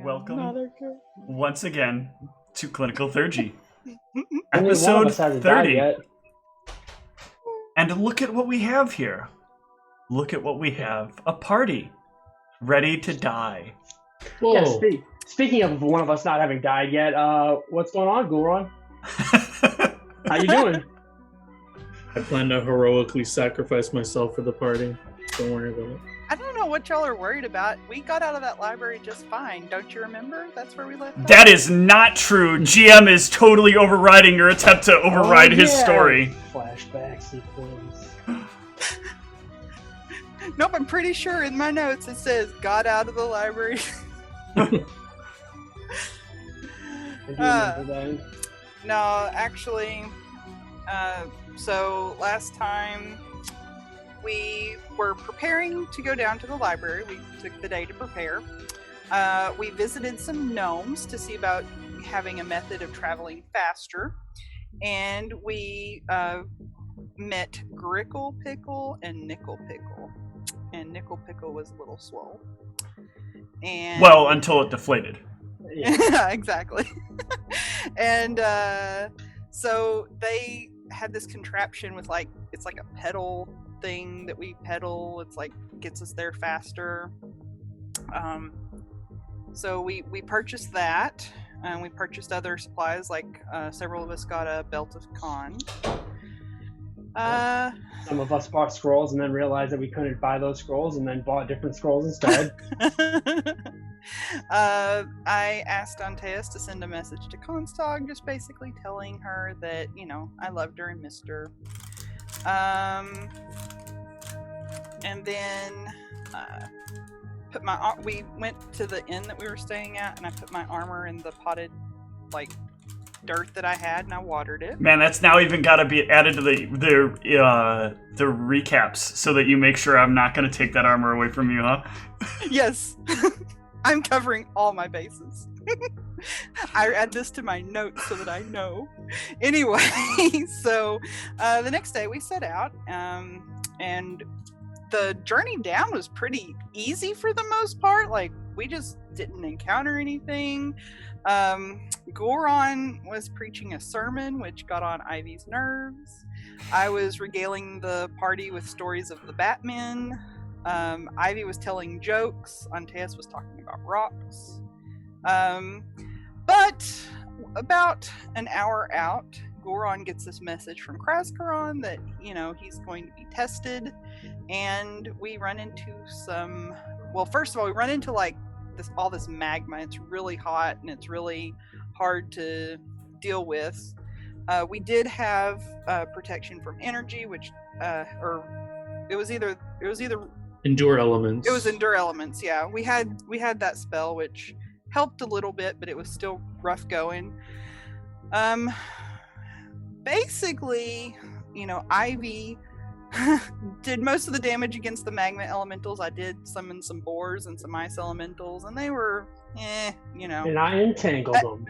Welcome good. once again to Clinical Theurgy, Only one of episode us hasn't 30. died yet. And look at what we have here. Look at what we have. A party ready to die. Whoa. Yeah, speaking of one of us not having died yet, what's going on, Gulron? How you doing? I plan to heroically sacrifice myself for the party. Don't worry about it. I don't know what y'all are worried about. We got out of that library just fine. Don't you remember? That's where we left off. That is not true. GM is totally overriding your attempt to override his story. Flashback sequence. Nope, I'm pretty sure in my notes it says got out of the library. I do remember that. No, actually, so last time we were preparing to go down to the library. We took the day to prepare. We visited some gnomes to see about having a method of traveling faster. And we met Grickle Pickle and Nickel Pickle. And Nickel Pickle was a little swole. And Well, until it deflated. Yeah. exactly. And so they had this contraption with it's like a pedal thing that we pedal. It's like gets us there faster. So we purchased that, and we purchased other supplies. Several of us got a belt of con. Some of us bought scrolls and then realized that we couldn't buy those scrolls and then bought different scrolls instead. I asked Antaeus to send a message to Constog, just basically telling her that, I loved her and missed her. And then we went to the inn that we were staying at, and I put my armor in the potted, dirt that I had, and I watered it. Man, that's now even got to be added to the recaps so that you make sure I'm not going to take that armor away from you, huh? Yes. I'm covering all my bases. I add this to my notes so that I know. Anyway, so the next day we set out, and the journey down was pretty easy for the most part. We just didn't encounter anything. Goron was preaching a sermon, which got on Ivy's nerves. I was regaling the party with stories of the Batmen. Ivy was telling jokes. Antaeus was talking about rocks. But about an hour out, Goron gets this message from Kraskaron that, he's going to be tested. And we run into first of all, we run into all this magma. It's really hot and it's really hard to deal with. We did have protection from energy, which it was either Endure elements. It was endure elements. Yeah, we had that spell, which helped a little bit, but it was still rough going. Basically, Ivy did most of the damage against the magma elementals. I did summon some boars and some ice elementals, and they were, And I entangled them.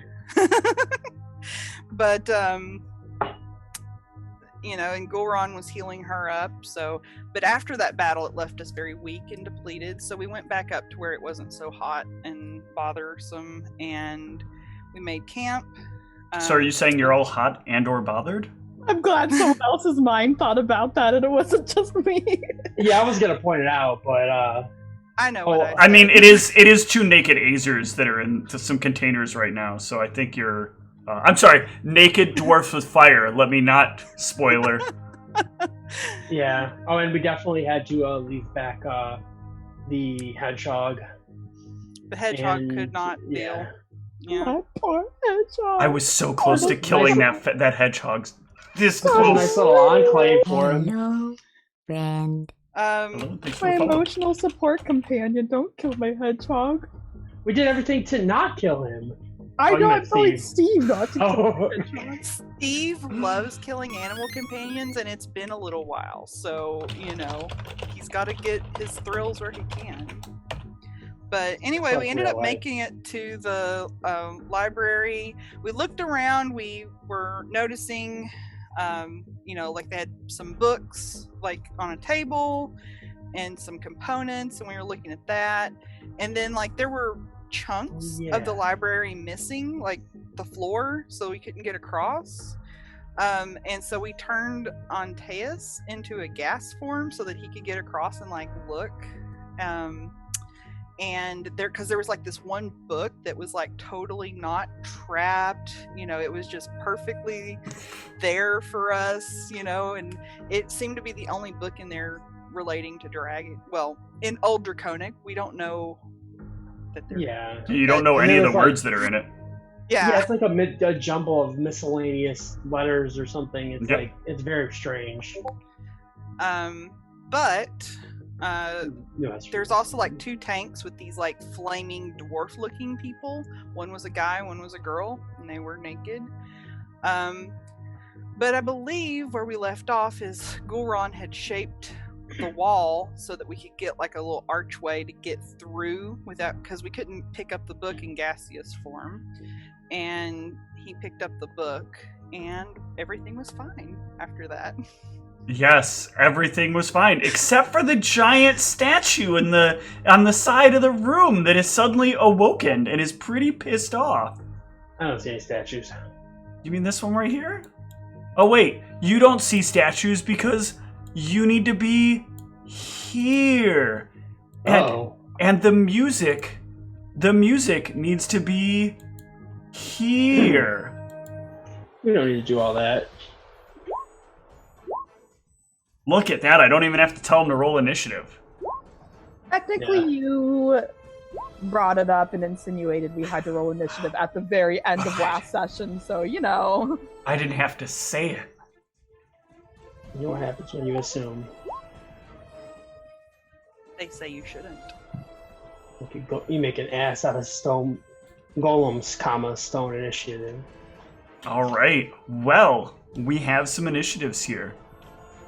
But, and Goron was healing her up. But after that battle, it left us very weak and depleted. So we went back up to where it wasn't so hot and bothersome, and we made camp. So are you saying you're all hot and or bothered? I'm glad someone else's mind thought about that and it wasn't just me. Yeah, I was gonna point it out, but I know what I mean, it is two naked Azers that are in some containers right now, so I think you're... I'm sorry, naked dwarfs with fire. Let me not spoiler. Yeah. Oh, and we definitely had to leave back the hedgehog. The hedgehog could not deal. Yeah. My poor hedgehog. I was so close to killing that hedgehog. This It was a close. nice little enclave for him. Hello, friend. Hello, thanks for My the follow. emotional support companion. Don't kill my hedgehog. We did everything to not kill him. I Oh, you know, I'm meant telling Steve. Steve not to kill Oh. my hedgehog. Steve loves killing animal companions, and it's been a little while. So, he's got to get his thrills where he can. But anyway, we ended up making it to the library. We looked around. We were noticing, they had some books, on a table and some components, and we were looking at that. And then, there were chunks of the library missing, like the floor, so we couldn't get across. And so we turned Antaeus into a gas form so that he could get across and like look. And because there was like this one book that was like totally not trapped, it was just perfectly there for us, and it seemed to be the only book in there relating to dragon. Well, in Old Draconic, we don't know that they're. Yeah. You don't know any of the words that are in it. Yeah, it's like a jumble of miscellaneous letters or something. It's like it's very strange. But No, there's also like 2 tanks with these like flaming dwarf-looking people. One was a guy, one was a girl, and they were naked. But I believe where we left off is Gulron had shaped the wall so that we could get like a little archway to get through without, because we couldn't pick up the book in gaseous form. And he picked up the book, and everything was fine after that. Yes, everything was fine, except for the giant statue on the side of the room that is suddenly awoken and is pretty pissed off. I don't see any statues. You mean this one right here? Oh wait, you don't see statues because you need to be here. And the music needs to be here. We don't need to do all that. Look at that, I don't even have to tell him to roll initiative. Technically, you brought it up and insinuated we had to roll initiative at the very end of last session, so I didn't have to say it. You know what happens when you assume. They say you shouldn't. You make an ass out of stone golems, stone initiative. Alright, well, we have some initiatives here.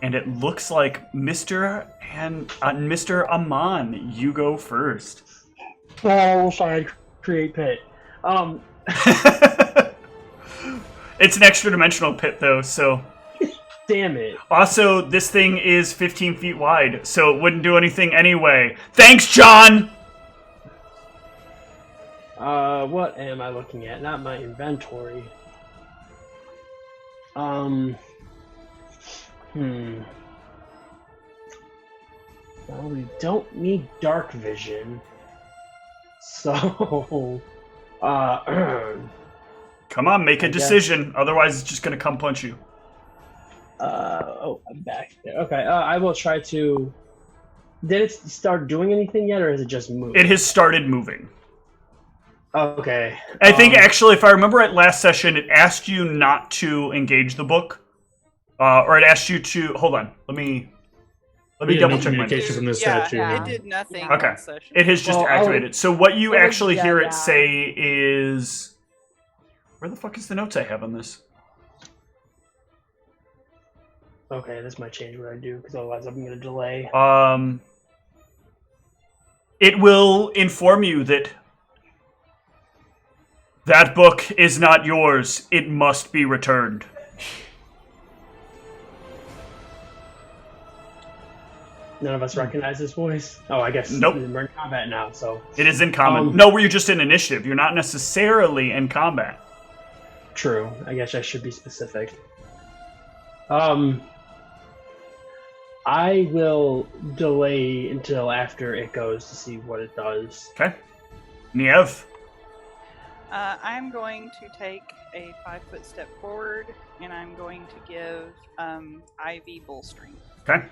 And it looks like Mr. Aman, you go first. Oh, fine. Create pit. It's an extra dimensional pit though, so. Damn it. Also, this thing is 15 feet wide, so it wouldn't do anything anyway. Thanks, John! What am I looking at? Not my inventory. Well, we don't need dark vision. So, come on, make a decision. Otherwise, it's just gonna come punch you. I'm back there. Okay, I will try to... Did it start doing anything yet, or has it just moved? It has started moving. Okay. I think, actually, if I remember at last session, it asked you not to engage the book. Or it asked you to... Hold on. Let me double check my communication from the statue. It did nothing. Okay. Last session. It has just activated. So what you actually hear it say is... Where the fuck is the notes I have on this? Okay, this might change what I do, because otherwise I'm going to delay. It will inform you that book is not yours. It must be returned. None of us recognize this voice? Oh, I guess nope. We're in combat now, so... It is in combat. No, you're just in initiative. You're not necessarily in combat. True. I guess I should be specific. I will delay until after it goes to see what it does. Okay. Niev? I'm going to take a 5-foot step forward, and I'm going to give Ivy bull strength. Okay.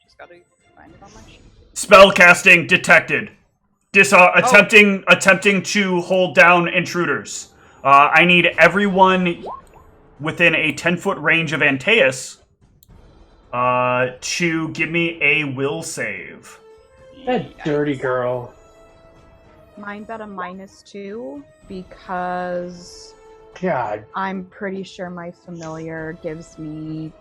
Just gotta find it on my sheet. Spell casting detected. Attempting to hold down intruders. I need everyone within a 10-foot range of Antaeus to give me a will save. That dirty girl. Mine's at a -2 because God. I'm pretty sure my familiar gives me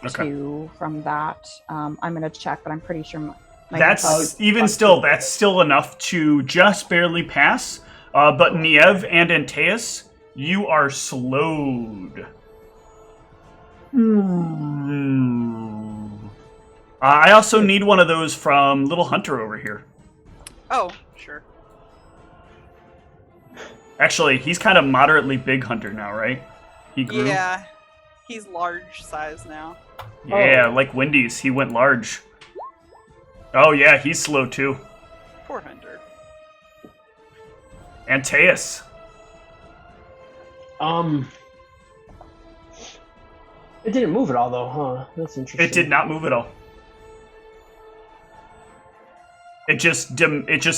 2 from that. I'm gonna check, but I'm pretty sure my that's still enough to just barely pass. But Niev and Antaeus, you are slowed. I also need one of those from Little Hunter over here. Oh, sure. Actually, he's kind of moderately big hunter now, right? He grew. Yeah, he's large size now. Yeah, like Wendy's. He went large. Oh, yeah, he's slow too. Poor hunter. Antaeus. It didn't move at all, though, huh? That's interesting. It did not move at all. It just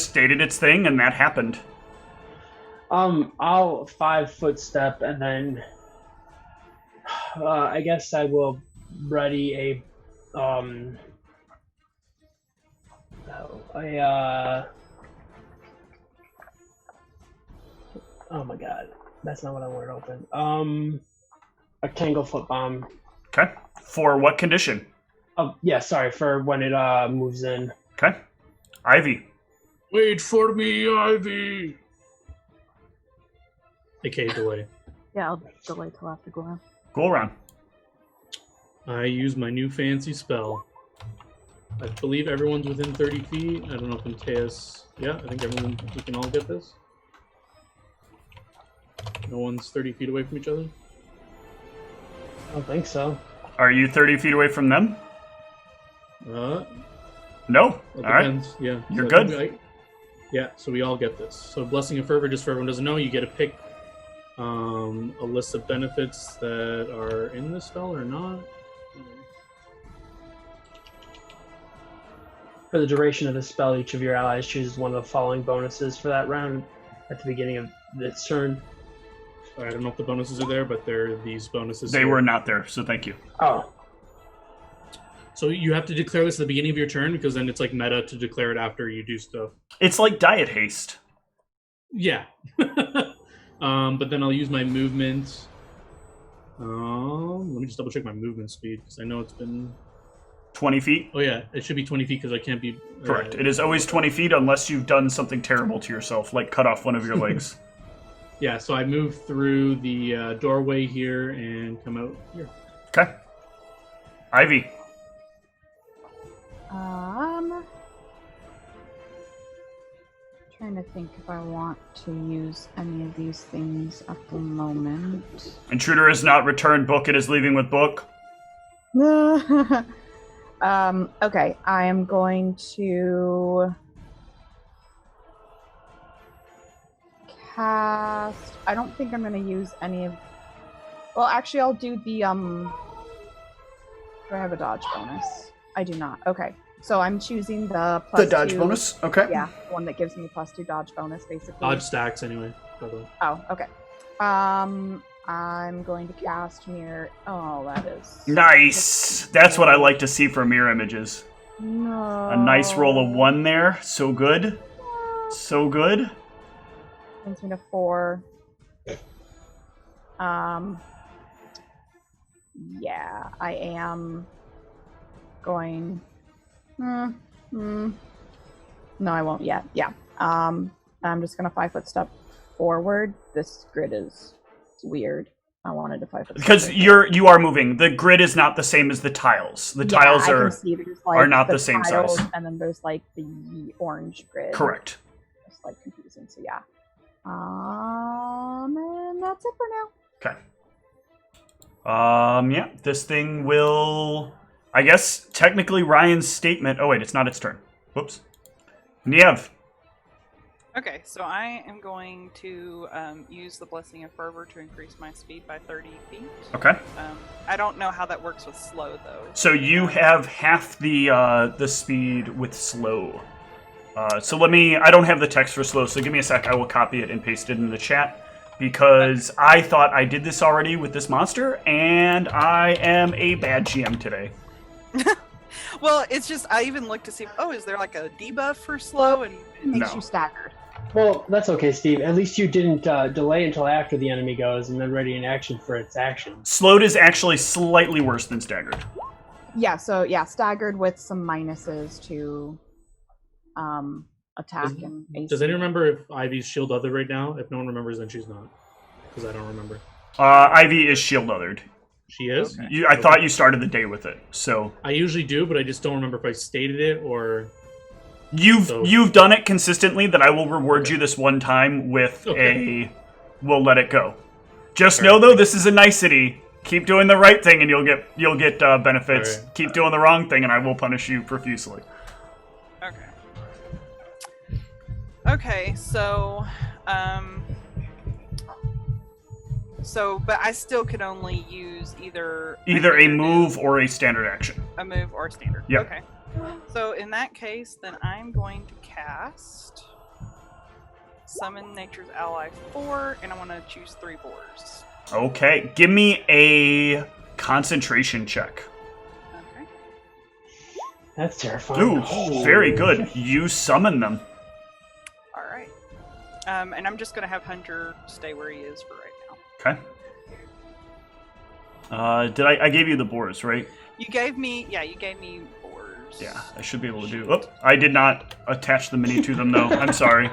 stated its thing, and that happened. I'll 5-foot step, and then I guess I will ready a oh my god, that's not what I wanted to open. A Tanglefoot bomb. Okay. For what condition? Oh yeah, sorry, for when it moves in. Okay. Ivy. Wait for me, Ivy. AKA delay. Yeah, I'll delay till after Goran. Go around. I use my new fancy spell. I believe everyone's within 30 feet. I don't know if Antaeus... Yeah, I think everyone... We can all get this. No one's 30 feet away from each other? I don't think so. Are you 30 feet away from them? No. All right. Depends. Yeah. You're So good. Yeah, so we all get this. So Blessing of Fervor, just for everyone who doesn't know, you get to pick a list of benefits that are in the spell or not. For the duration of the spell, each of your allies chooses one of the following bonuses for that round at the beginning of its turn. I don't know if the bonuses are there, but there are these bonuses. They here. were not there, so thank you. Oh. So you have to declare this at the beginning of your turn, because then it's like meta to declare it after you do stuff. It's like diet haste. Yeah. But then I'll use my movement. Let me just double check my movement speed, because I know it's been... 20 feet? Oh yeah, it should be 20 feet, because I can't be... Correct. It is always 20 feet unless you've done something terrible to yourself, like cut off one of your legs. Yeah, so I move through the doorway here and come out here. Okay. Ivy. Trying to think if I want to use any of these things at the moment. Intruder has not returned. Book it is leaving with book. Okay, I am going to cast... I don't think I'm going to use any of... Well, actually, I'll do the, Do I have a dodge bonus? I do not. Okay. So I'm choosing the plus The dodge 2, bonus? Okay. Yeah, one that gives me a +2 dodge bonus, basically. Dodge stacks anyway, by the way. Oh, okay. I'm going to cast mirror. Oh, that is Nice. That's what I like to see for mirror images. no. A nice roll of 1 there. So good. So good. Brings me to 4. Yeah, I am going. No, I won't yet. Yeah. I'm just gonna 5-foot step forward. This grid is weird. I wanted to 5-foot. Because you are moving. The grid is not the same as the tiles. The tiles I can see there's, like, are not the same tiles, size. And then there's like the orange grid. Correct. It's like confusing. So yeah. And that's it for now. Okay. Yeah, this thing will... I guess, technically, Ryan's statement... Oh, wait, it's not its turn. Whoops. Niev. Okay, so I am going to use the Blessing of Fervor to increase my speed by 30 feet. Okay. I don't know how that works with slow, though. So you have half the speed with slow. So let me... I don't have the text for slow, so give me a sec. I will copy it and paste it in the chat. Because I thought I did this already with this monster, and I am a bad GM today. Well, it's just, I even looked to see, is there like a debuff for slow? And It makes No. you staggered. Well, that's okay, Steve. At least you didn't delay until after the enemy goes and then ready an action for its action. Slowed is actually slightly worse than staggered. Yeah, so yeah, staggered with some minuses to attack and AC. Does anyone remember if Ivy's shield othered right now? If no one remembers, then she's not. Because I don't remember. Ivy is shield othered. She is? Okay. I thought you started the day with it, so... I usually do, but I just don't remember if I stated it or... You've done it consistently. That I will reward you this one time with we'll let it go. Just know though, this is a nicety. Keep doing the right thing, and you'll get benefits. Right. Keep doing the wrong thing, and I will punish you profusely. Okay. Okay, so, but I still could only use either a move or a standard action. A move or a standard. Yep. Okay. So in that case, then I'm going to cast Summon Nature's Ally 4, and I want to choose 3 boars. Okay, give me a concentration check. Okay. That's terrifying. Ooh, very good. You summon them. All right. And I'm just going to have Hunter stay where he is for right now. Okay. I gave you the boars, right? You gave me boars. Yeah, I should be able to do. Oh, I did not attach the mini to them though. I'm sorry.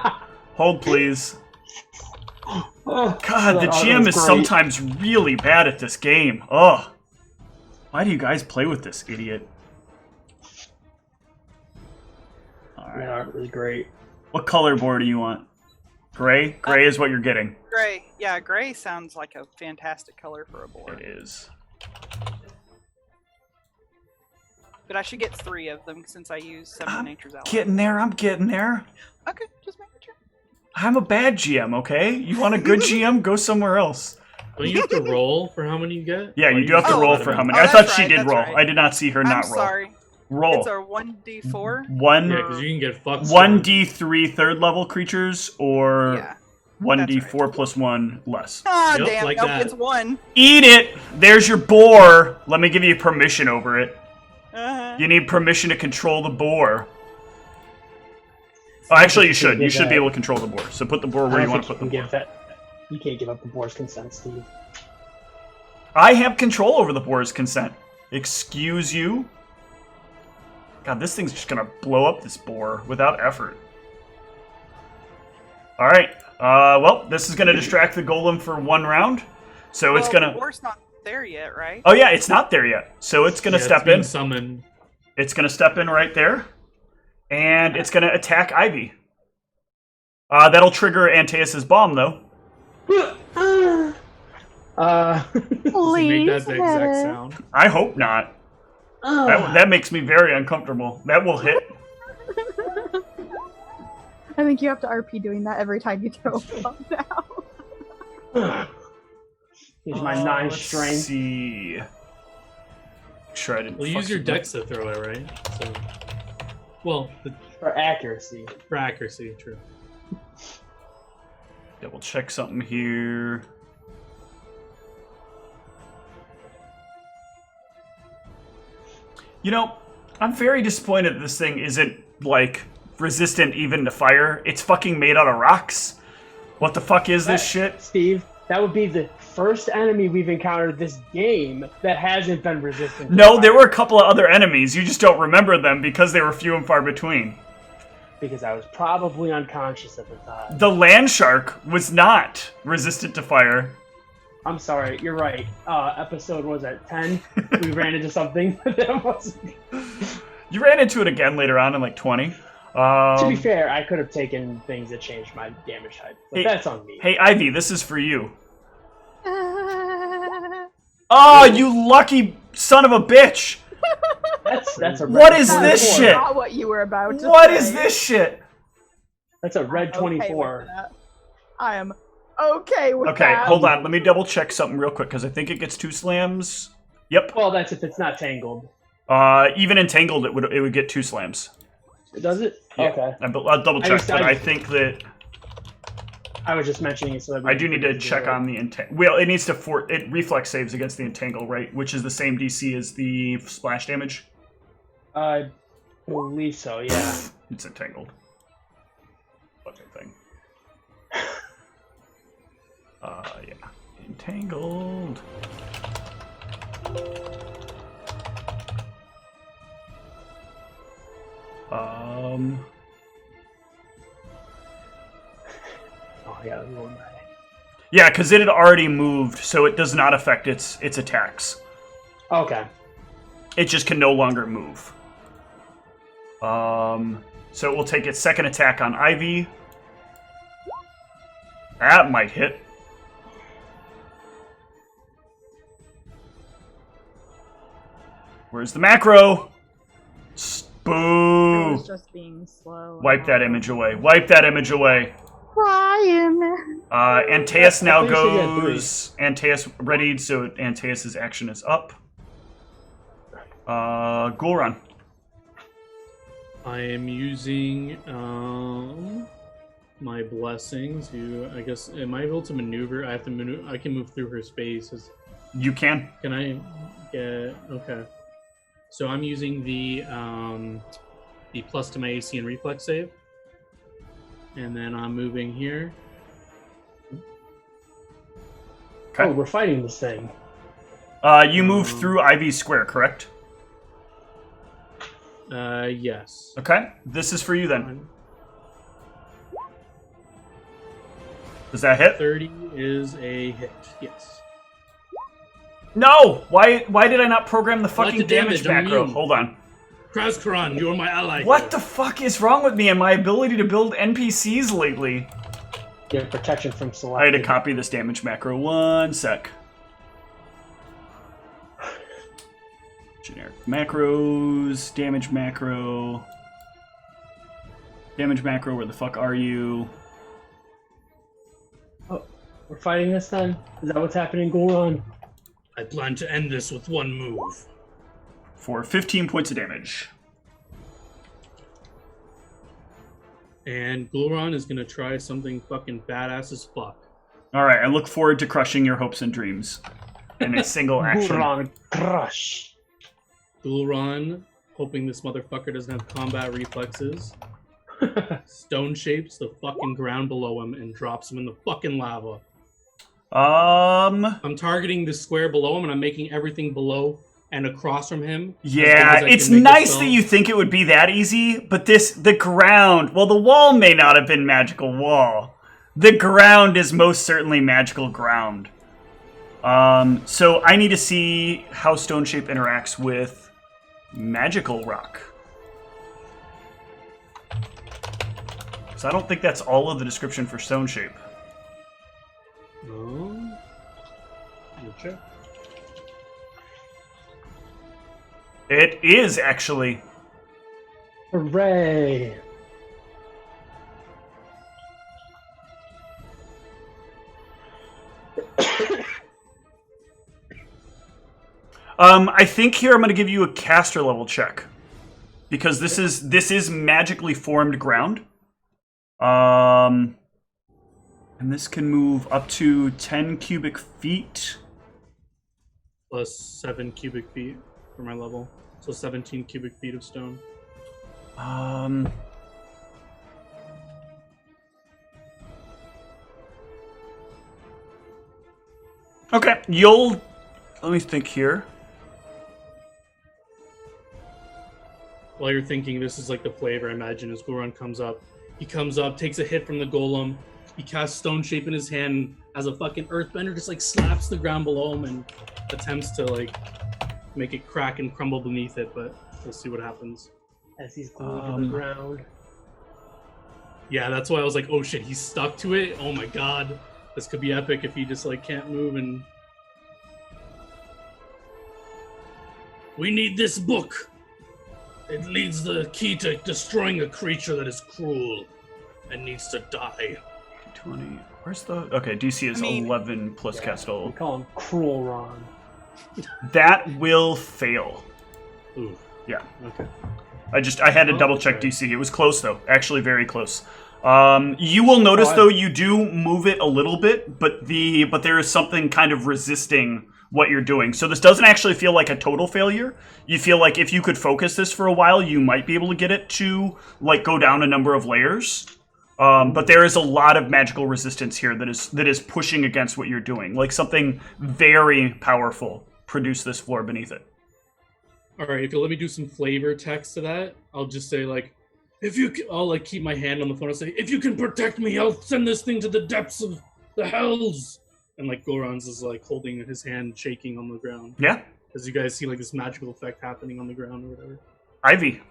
Hold, please. God, the GM is sometimes really bad at this game. Oh, why do you guys play with this idiot? All right. They are really great. What color board do you want? Gray? Gray is what you're getting. Gray. Yeah, gray sounds like a fantastic color for a board. It is. But I should get 3 of them since I use Summon Nature's Ally. Getting there, I'm getting there. Okay, just making sure. I'm a bad GM, okay? You want a good GM? Go somewhere else. Don't you have to roll for how many you get? Yeah, you do have to roll for how many. Oh, I thought that's she right, did that's roll. right. I did not see her not I'm roll. sorry. Roll. It's our 1d4. One. Yeah, because you can get fucked. 1d3 third level creatures or Yeah. 1d4 plus 1 less. Ah, Yep, damn. like Nope, that. it's 1. Eat it! There's your boar. Let me give you permission over it. Uh-huh. You need permission to control the boar. Oh, actually, you should. You should be able to control the boar. So put the boar where you want to put the boar. You can't give up the boar's consent, Steve. I have control over the boar's consent. Excuse you? God, this thing's just gonna blow up this boar without effort. Alright. Well, this is gonna distract the golem for 1 round. So it's gonna... The boar's not there yet, right? Oh yeah, it's not there yet. So it's gonna step in. Summoned. It's gonna step in right there. And it's gonna attack Ivy. That'll trigger Antaeus' bomb, though. Does he make that the exact Please, sound? I hope not. That makes me very uncomfortable. That will hit. I think you have to RP doing that every time you throw a bomb down. Here's my 9 Let's strength. see. Sure, I didn't. Well, use your dex to throw it, right? So, For accuracy. for accuracy, true. Double check something here. You know, I'm very disappointed that this thing isn't, like, resistant even to fire. It's fucking made out of rocks. What the fuck is this shit? Steve, that would be the first enemy we've encountered this game that hasn't been resistant to No, fire. there were a couple of other enemies. You just don't remember them because they were few and far between. Because I was probably unconscious at the time. The land shark was not resistant to fire. I'm sorry, you're right. Episode was at 10. We ran into something that wasn't. You ran into it again later on in like 20. To be fair, I could have taken things that changed my damage type, but Hey- that's on me. Hey, Ivy, this is for you. Oh, you lucky son of a bitch! That's a red What is 24. this shit? Not what you were about to What say. is this shit? That's a red I'm okay with 24. that. I am okay with Okay, that. hold on. Let me double check something real quick because I think it gets 2 slams. Yep. Well, that's if it's not tangled. Even entangled, it would get 2 slams. Does it? Yeah. Okay. I'll double check, but I think that I was just mentioning it so that I do need to check on the entangle. Well, it needs to it reflex saves against the entangle, right? Which is the same DC as the splash damage. I believe so, yeah. It's entangled. Fucking thing. Yeah. Entangled. Oh, I gotta roll my... Yeah, because it had already moved, so it does not affect its attacks. Okay. It just can no longer move. So it will take its second attack on Ivy. That might hit. Where's the macro? Boo! I was just being slow. Wipe that image away. Wipe that image away. Brian. Antaeus now I thought you said you had goes. Antaeus readied, so Antaeus' action is up. Gul'ran. I am using my blessings. I guess, am I able to maneuver? I have to maneuver. I can move through her space. You can. Can I get? Okay. So I'm using the plus to my AC and reflex save, and then I'm moving here. Okay. Oh, we're fighting this thing. You move through Ivy's square, correct? Yes. Okay. This is for you then. Does that hit? 30 is a hit. Yes. No! Why did I not program the fucking the damage damage, I'm macro? immune. Hold on. Krauskaran, you're my ally. What the fuck is wrong with me and my ability to build NPCs lately? Get protection from I had select. to copy this damage macro. 1 sec. Generic macros, damage macro. Damage macro, where the fuck are you? Oh, we're fighting this then? Is that what's happening, Gul'ran? I plan to end this with one move. For 15 points of damage. And Gul'ran is gonna try something fucking badass as fuck. Alright, I look forward to crushing your hopes and dreams. In a single action. Gul'ran, crush. Gul'ran, hoping this motherfucker doesn't have combat reflexes, stone shapes the fucking ground below him and drops him in the fucking lava. I'm targeting the square below him and I'm making everything below and across from him. Yeah, it's nice that you think it would be that easy, but the ground, well, the wall may not have been magical wall. The ground is most certainly magical ground. So I need to see how Stone Shape interacts with magical rock. So I don't think that's all of the description for Stone Shape. No. Check. It is actually. Hooray! I think here I'm going to give you a caster level check because this is magically formed ground. And this can move up to 10 cubic feet. Plus 7 cubic feet for my level. So 17 cubic feet of stone. Okay, let me think here. While you're thinking, this is like the flavor, I imagine, as Gul'ran comes up. He comes up, takes a hit from the golem. He casts Stone Shape in his hand as a fucking earthbender, just like slaps the ground below him and attempts to like make it crack and crumble beneath it, but we'll see what happens. As he's glued to the ground. Yeah, that's why I was like, oh shit, he's stuck to it? Oh my god. This could be epic if he just like can't move and... We need this book! It leads the key to destroying a creature that is cruel and needs to die. 20. Where's the... Okay, DC is 11 plus Castle. We call him Cruel Ron. That will fail. Ooh. Yeah. Okay. I had to double check DC. It was close though. Actually very close. You will notice though you do move it a little bit, but there is something kind of resisting what you're doing. So this doesn't actually feel like a total failure. You feel like if you could focus this for a while, you might be able to get it to like go down a number of layers. But there is a lot of magical resistance here that is pushing against what you're doing. Like something very powerful produced this floor beneath it. All right, if you'll let me do some flavor text to that, I'll just say like, I'll like keep my hand on the phone and say, if you can protect me, I'll send this thing to the depths of the hells. And like Gul'ran's is like holding his hand shaking on the ground. Yeah. As you guys see like this magical effect happening on the ground or whatever. Ivy.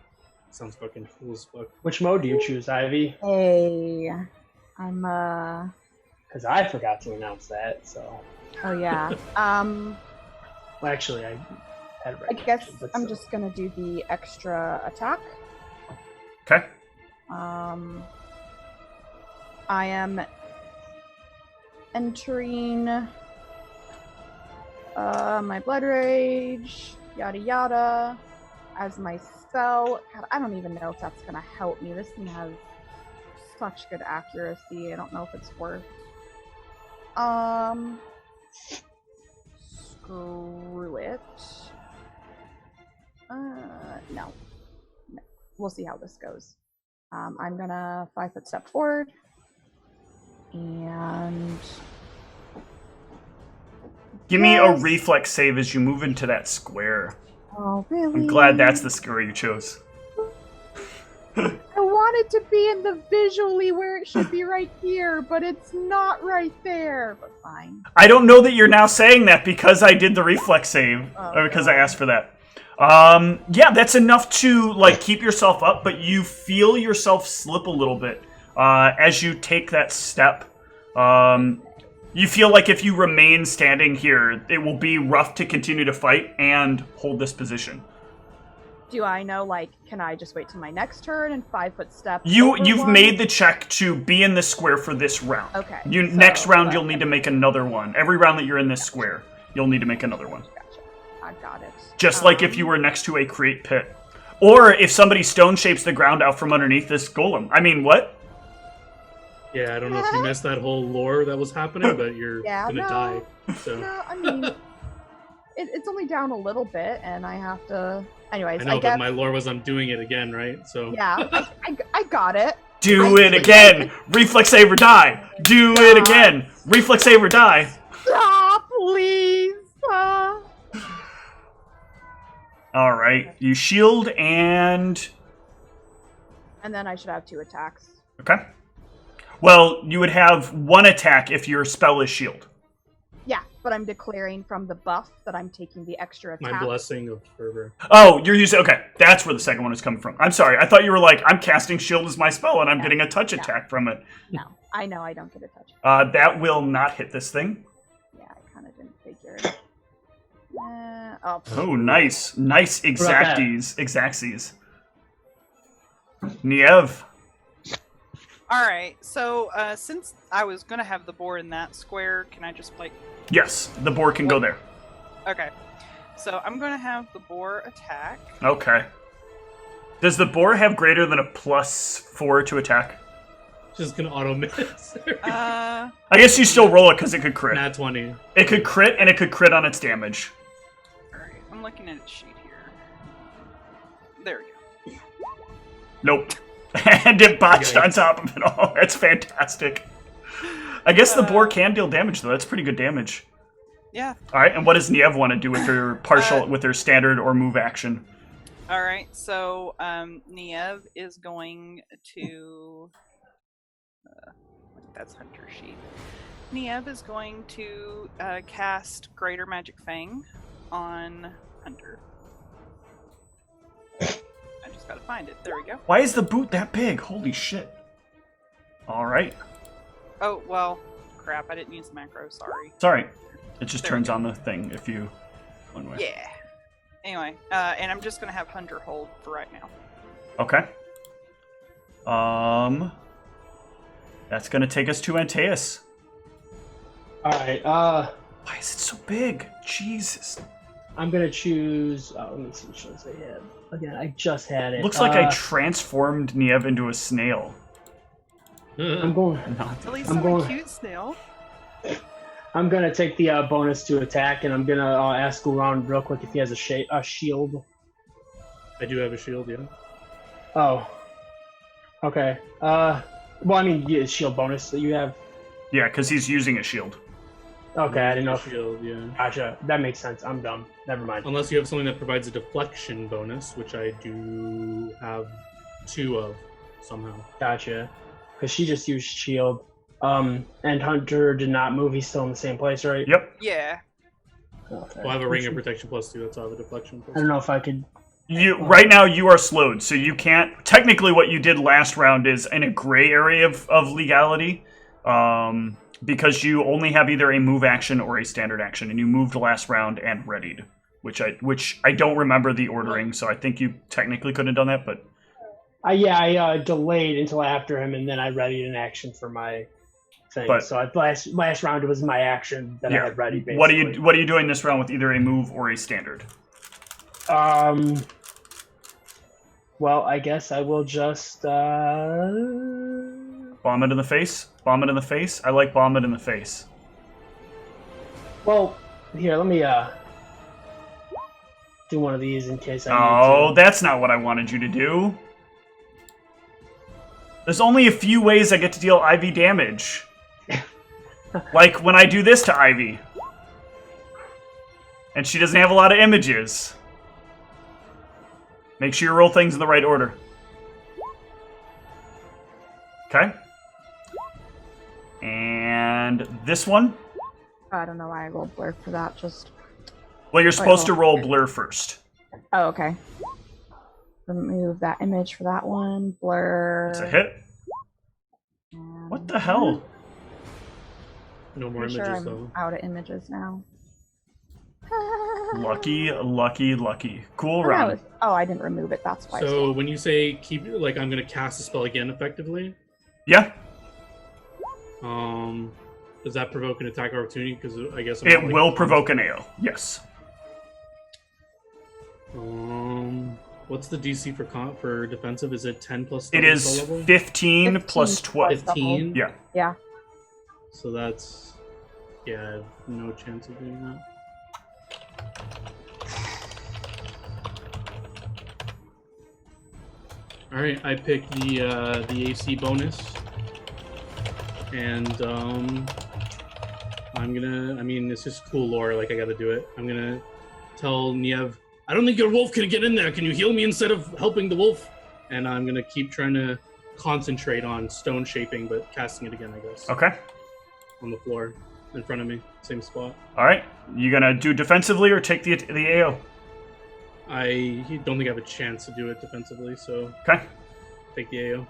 Sounds fucking cool as fuck. Which mode do you choose, Ivy? Hey, I'm Because I forgot to announce that, so... Oh yeah. Well, actually, I had it right. I guess but I'm still. just gonna do the extra attack. Okay. I am entering my blood rage, yada yada, as my spell. God, I don't even know if that's gonna help me. This thing has such good accuracy. I don't know if it's worth. Screw it. No. We'll see how this goes. I'm gonna 5-foot step forward and Give me a reflex save as you move into that square. oh really? I'm glad that's the square you chose. I want it to be in the visually where it should be right here, but it's not right there. But fine. I don't know that you're now saying that because I did the reflex save, or because I asked for that. Yeah, that's enough to like keep yourself up, but you feel yourself slip a little bit as you take that step. You feel like if you remain standing here, it will be rough to continue to fight and hold this position. Do I know, like, can I just wait till my next turn and 5-foot step? You've made the check to be in this square for this round. Okay. Next round, you'll need to make another one. Every round that you're in this square, you'll need to make another one. Gotcha. I got it. Just like if you were next to a create pit. Or if somebody stone shapes the ground out from underneath this golem. I mean, what? Yeah, I don't know if you missed that whole lore that was happening, but you're gonna die. So. No, I mean, it's only down a little bit, and I have to... Anyways, I know, guess... but my lore was I'm doing it again, right? So Yeah, I got it. Do it again! Reflex save or die! Do it again! Reflex save or die! Stop, please! Alright, you shield and... And then I should have 2 attacks. Okay. Well, you would have 1 attack if your spell is shield. Yeah, but I'm declaring from the buff that I'm taking the extra attack. my blessing of fervor. Oh, you're using... Okay, that's where the second one is coming from. I'm sorry, I thought you were like, I'm casting shield as my spell and I'm getting a touch attack from it. No, I know I don't get a touch. That will not hit this thing. Yeah, I kind of didn't figure. Oh, nice. Nice exactsies. Niev. Alright, so since I was gonna have the boar in that square, can I just like... Yes, the boar can go there. Okay. So I'm gonna have the boar attack. Okay. Does the boar have greater than a +4 to attack? Just gonna auto miss. Uh... I guess you still roll it because it could crit. Nat 20. It could crit, and it could crit on its damage. Alright, I'm looking at its sheet here. There we go. Nope. And it botched on top of it all. That's fantastic. I guess the boar can deal damage, though. That's pretty good damage. Yeah. Alright, and what does Niev want to do with her partial, with her standard or move action? Alright, so Niev is going to... that's Hunter Sheet. Niev is going to cast Greater Magic Fang on Hunter. I just gotta find it. There we go. Why is the boot that big? Holy shit. Alright. Oh, well, crap. I didn't use the macro. Sorry. Sorry. It just There we turns go. on the thing if you... One way. Yeah. Anyway, and I'm just gonna have Hunter hold for right now. Okay. That's gonna take us to Antaeus. Alright, Why is it so big? Jesus. I'm gonna choose... Oh, let me see which ones I have. Again, I just had it. Looks like I transformed Niev into a snail. I'm going... At least I'm I'm going- a cute snail. I'm gonna take the bonus to attack, and I'm gonna ask around real quick if he has a shield. I do have a shield, yeah. Oh. Okay. Well, I mean, yeah, shield bonus that you have. Yeah, because he's using a shield. Okay, I didn't know if... Shield, yeah. Gotcha. That makes sense. I'm dumb. Never mind. Unless you have something that provides a deflection bonus, which I do have 2 of somehow. Gotcha. Because she just used shield. And Hunter did not move. He's still in the same place, right? Yep. Yeah. Okay. Well, I have a ring of protection +2. That's all I have a deflection I don't know if I could... Right now you are slowed, so you can't. Technically, what you did last round is in a gray area of legality, because you only have either a move action or a standard action, and you moved last round and readied, which I don't remember the ordering, so I think you technically couldn't have done that, but. I delayed until after him, and then I readied an action for my thing. But, so last round was my action that I had ready. Basically. What are you doing this round with either a move or a standard? Well, I guess I will just bomb it in the face. Bomb it in the face. I like bomb it in the face. Well, here, let me do one of these in case I need to. That's not what I wanted you to do. There's only a few ways I get to deal Ivy damage. Like when I do this to Ivy. And she doesn't have a lot of images. Make sure you roll things in the right order. Okay. And this one? I don't know why I rolled blur for that, just... Well, you're supposed to roll blur first. Oh, okay. Remove that image for that one. Blur. It's a hit. And What the hell? No more pretty images, sure I'm though. out of images now. Lucky, lucky, lucky. Cool Oh, run. I didn't remove it. That's why. So when you say keep, like, I'm gonna cast a spell again, effectively, Yeah. does that provoke an attack opportunity? Because I guess It will provoke an AO. Yes. What's the DC for defensive? Is it 10 plus? It is spell level? 15 plus 12. 15. Yeah. Yeah. So that's I have no chance of doing that. All right, I picked the AC bonus, and I'm gonna. I mean, it's just cool lore. Like I got to do it. I'm gonna tell Niev, I don't think your wolf can get in there. Can you heal me instead of helping the wolf? And I'm gonna keep trying to concentrate on stone shaping, but casting it again, I guess. Okay. On the floor, in front of me, same spot. All right. You gonna do defensively or take the AO? I don't think I have a chance to do it defensively, so Okay. take the AO.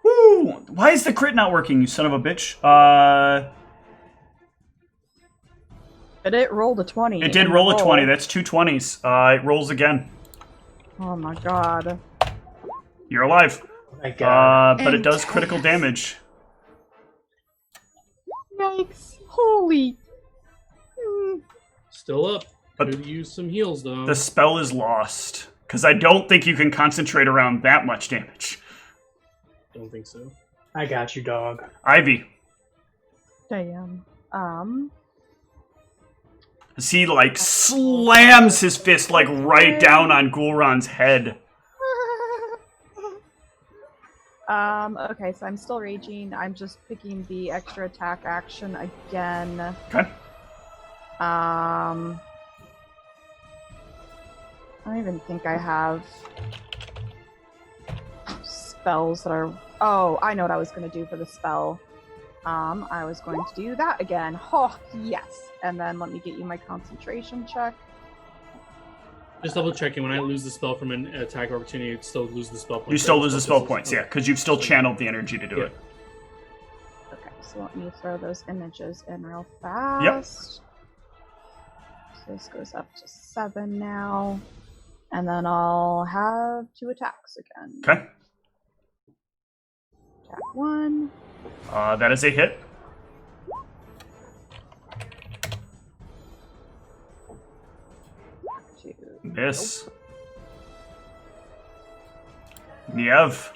Woo! Why is the crit not working, you son of a bitch? But it rolled a 20. It did roll a 20. That's 2 20s. It rolls again. Oh my god. You're alive. Oh my god. But it does critical damage. Yikes. Holy. Still up. But Could use some heals, though. the spell is lost. Because I don't think you can concentrate around that much damage. Don't think so. I got you, dog. Ivy. Damn. He, like, slams his fist, like, right down on Gul'ran's head. Okay, so I'm still raging. I'm just picking the extra attack action again. Okay. I don't even think I have spells that are... Oh, I know what I was going to do for the spell. I was going to do that again. Oh, yes. And then let me get you my concentration check. Just double checking. When I lose the spell from an attack opportunity, I still lose the spell points. You still lose the spell points, yeah, because you've still channeled the energy to do it. Okay, so let me throw those images in real fast. So this goes up to 7 now. And then I'll have 2 attacks again. Okay. Attack 1. That is a hit. Attack 2. Miss. Niev.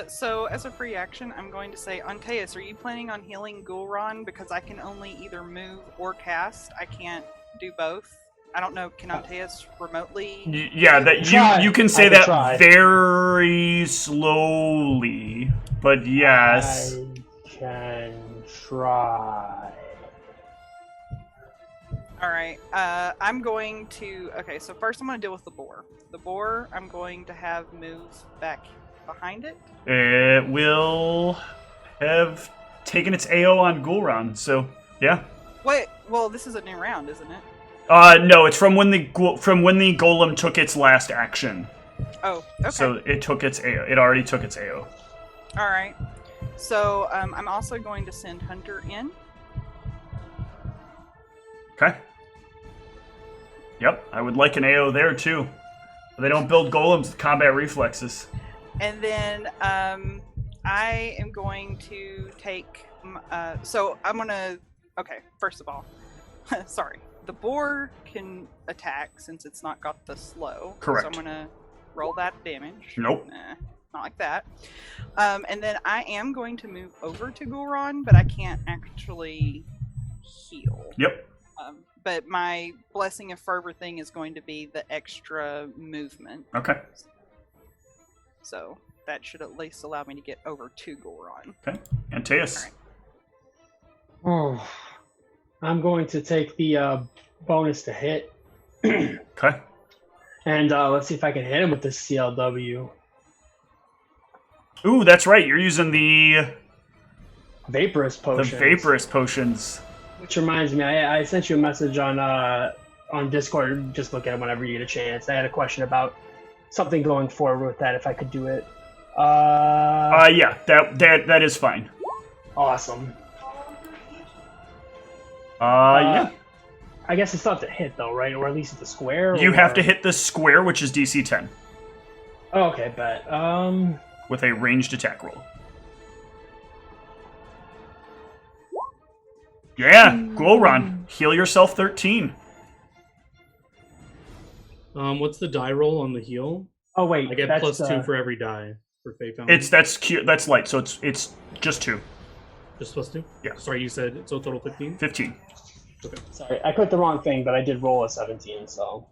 So as a free action, I'm going to say, Antaeus, are you planning on healing Gul'ran? Because I can only either move or cast. I can't do both. I don't know, can Antaeus remotely? Yeah, that you can say I can that try. very slowly, but yes. I can try. Alright, I'm going to... Okay, so first I'm going to deal with the boar. The boar, I'm going to have move back behind it. It will have taken its AO on Gul'ran, so yeah. Wait, well, this is a new round, isn't it? No, it's from when the golem took its last action. Oh, okay. So it took its AO. It already took its AO. All right. So I'm also going to send Hunter in. Okay. Yep, I would like an AO there too. They don't build golems with combat reflexes. And then I am going to take. So I'm gonna. Okay, first of all, sorry. The boar can attack since it's not got the slow. Correct. So I'm gonna roll that damage. Nope. Nah, not like that. And then I am going to move over to Goron, but I can't actually heal. Yep. But my Blessing of Fervor thing is going to be the extra movement. Okay. So that should at least allow me to get over to Goron. Okay. Antaeus. Oh, I'm going to take the bonus to hit. Okay. And let's see if I can hit him with the CLW. Ooh, that's right. You're using the Vaporous potions. The vaporous potions. Which reminds me, I sent you a message on Discord. Just look at it whenever you get a chance. I had a question about something going forward with that, if I could do it. Yeah, that is fine. Awesome. Yeah. I guess it's not the hit though, right? Or at least the square. You have to hit the square, which is DC 10. Oh, okay, bet. With a ranged attack roll. Yeah, Goron, heal yourself 13. What's the die roll on the heal? Oh wait, I get +2 for every die for Fate Fountain. That's light, so it's just 2. Just +2? Yeah. Sorry, you said so total 15? 15. Okay. Sorry, I clicked the wrong thing, but I did roll a 17, so.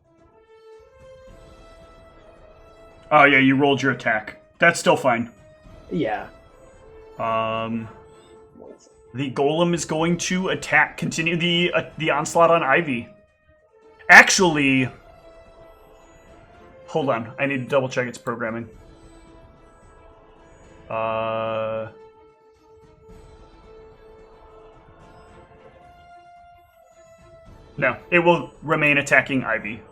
Oh yeah, you rolled your attack. That's still fine. Yeah. The golem is going to attack, continue the onslaught on Ivy. Actually, hold on. I need to double check its programming. No, it will remain attacking Ivy.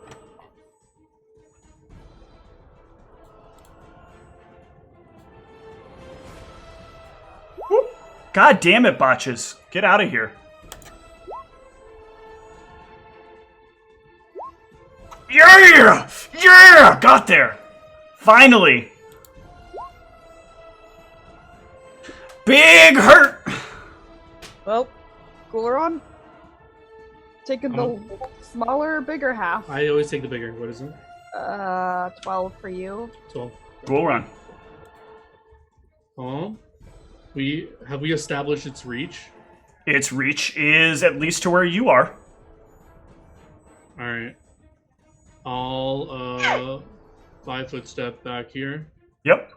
Whoop. God damn it, botches. Get out of here. Yeah! Yeah! Got there. Finally. Big hurt. Well, Goron, taking the smaller or bigger half. I always take the bigger. What is it? 12 for you. 12. Goron. Have we established its reach? Its reach is at least to where you are. Alright. I'll 5-foot step back here. Yep.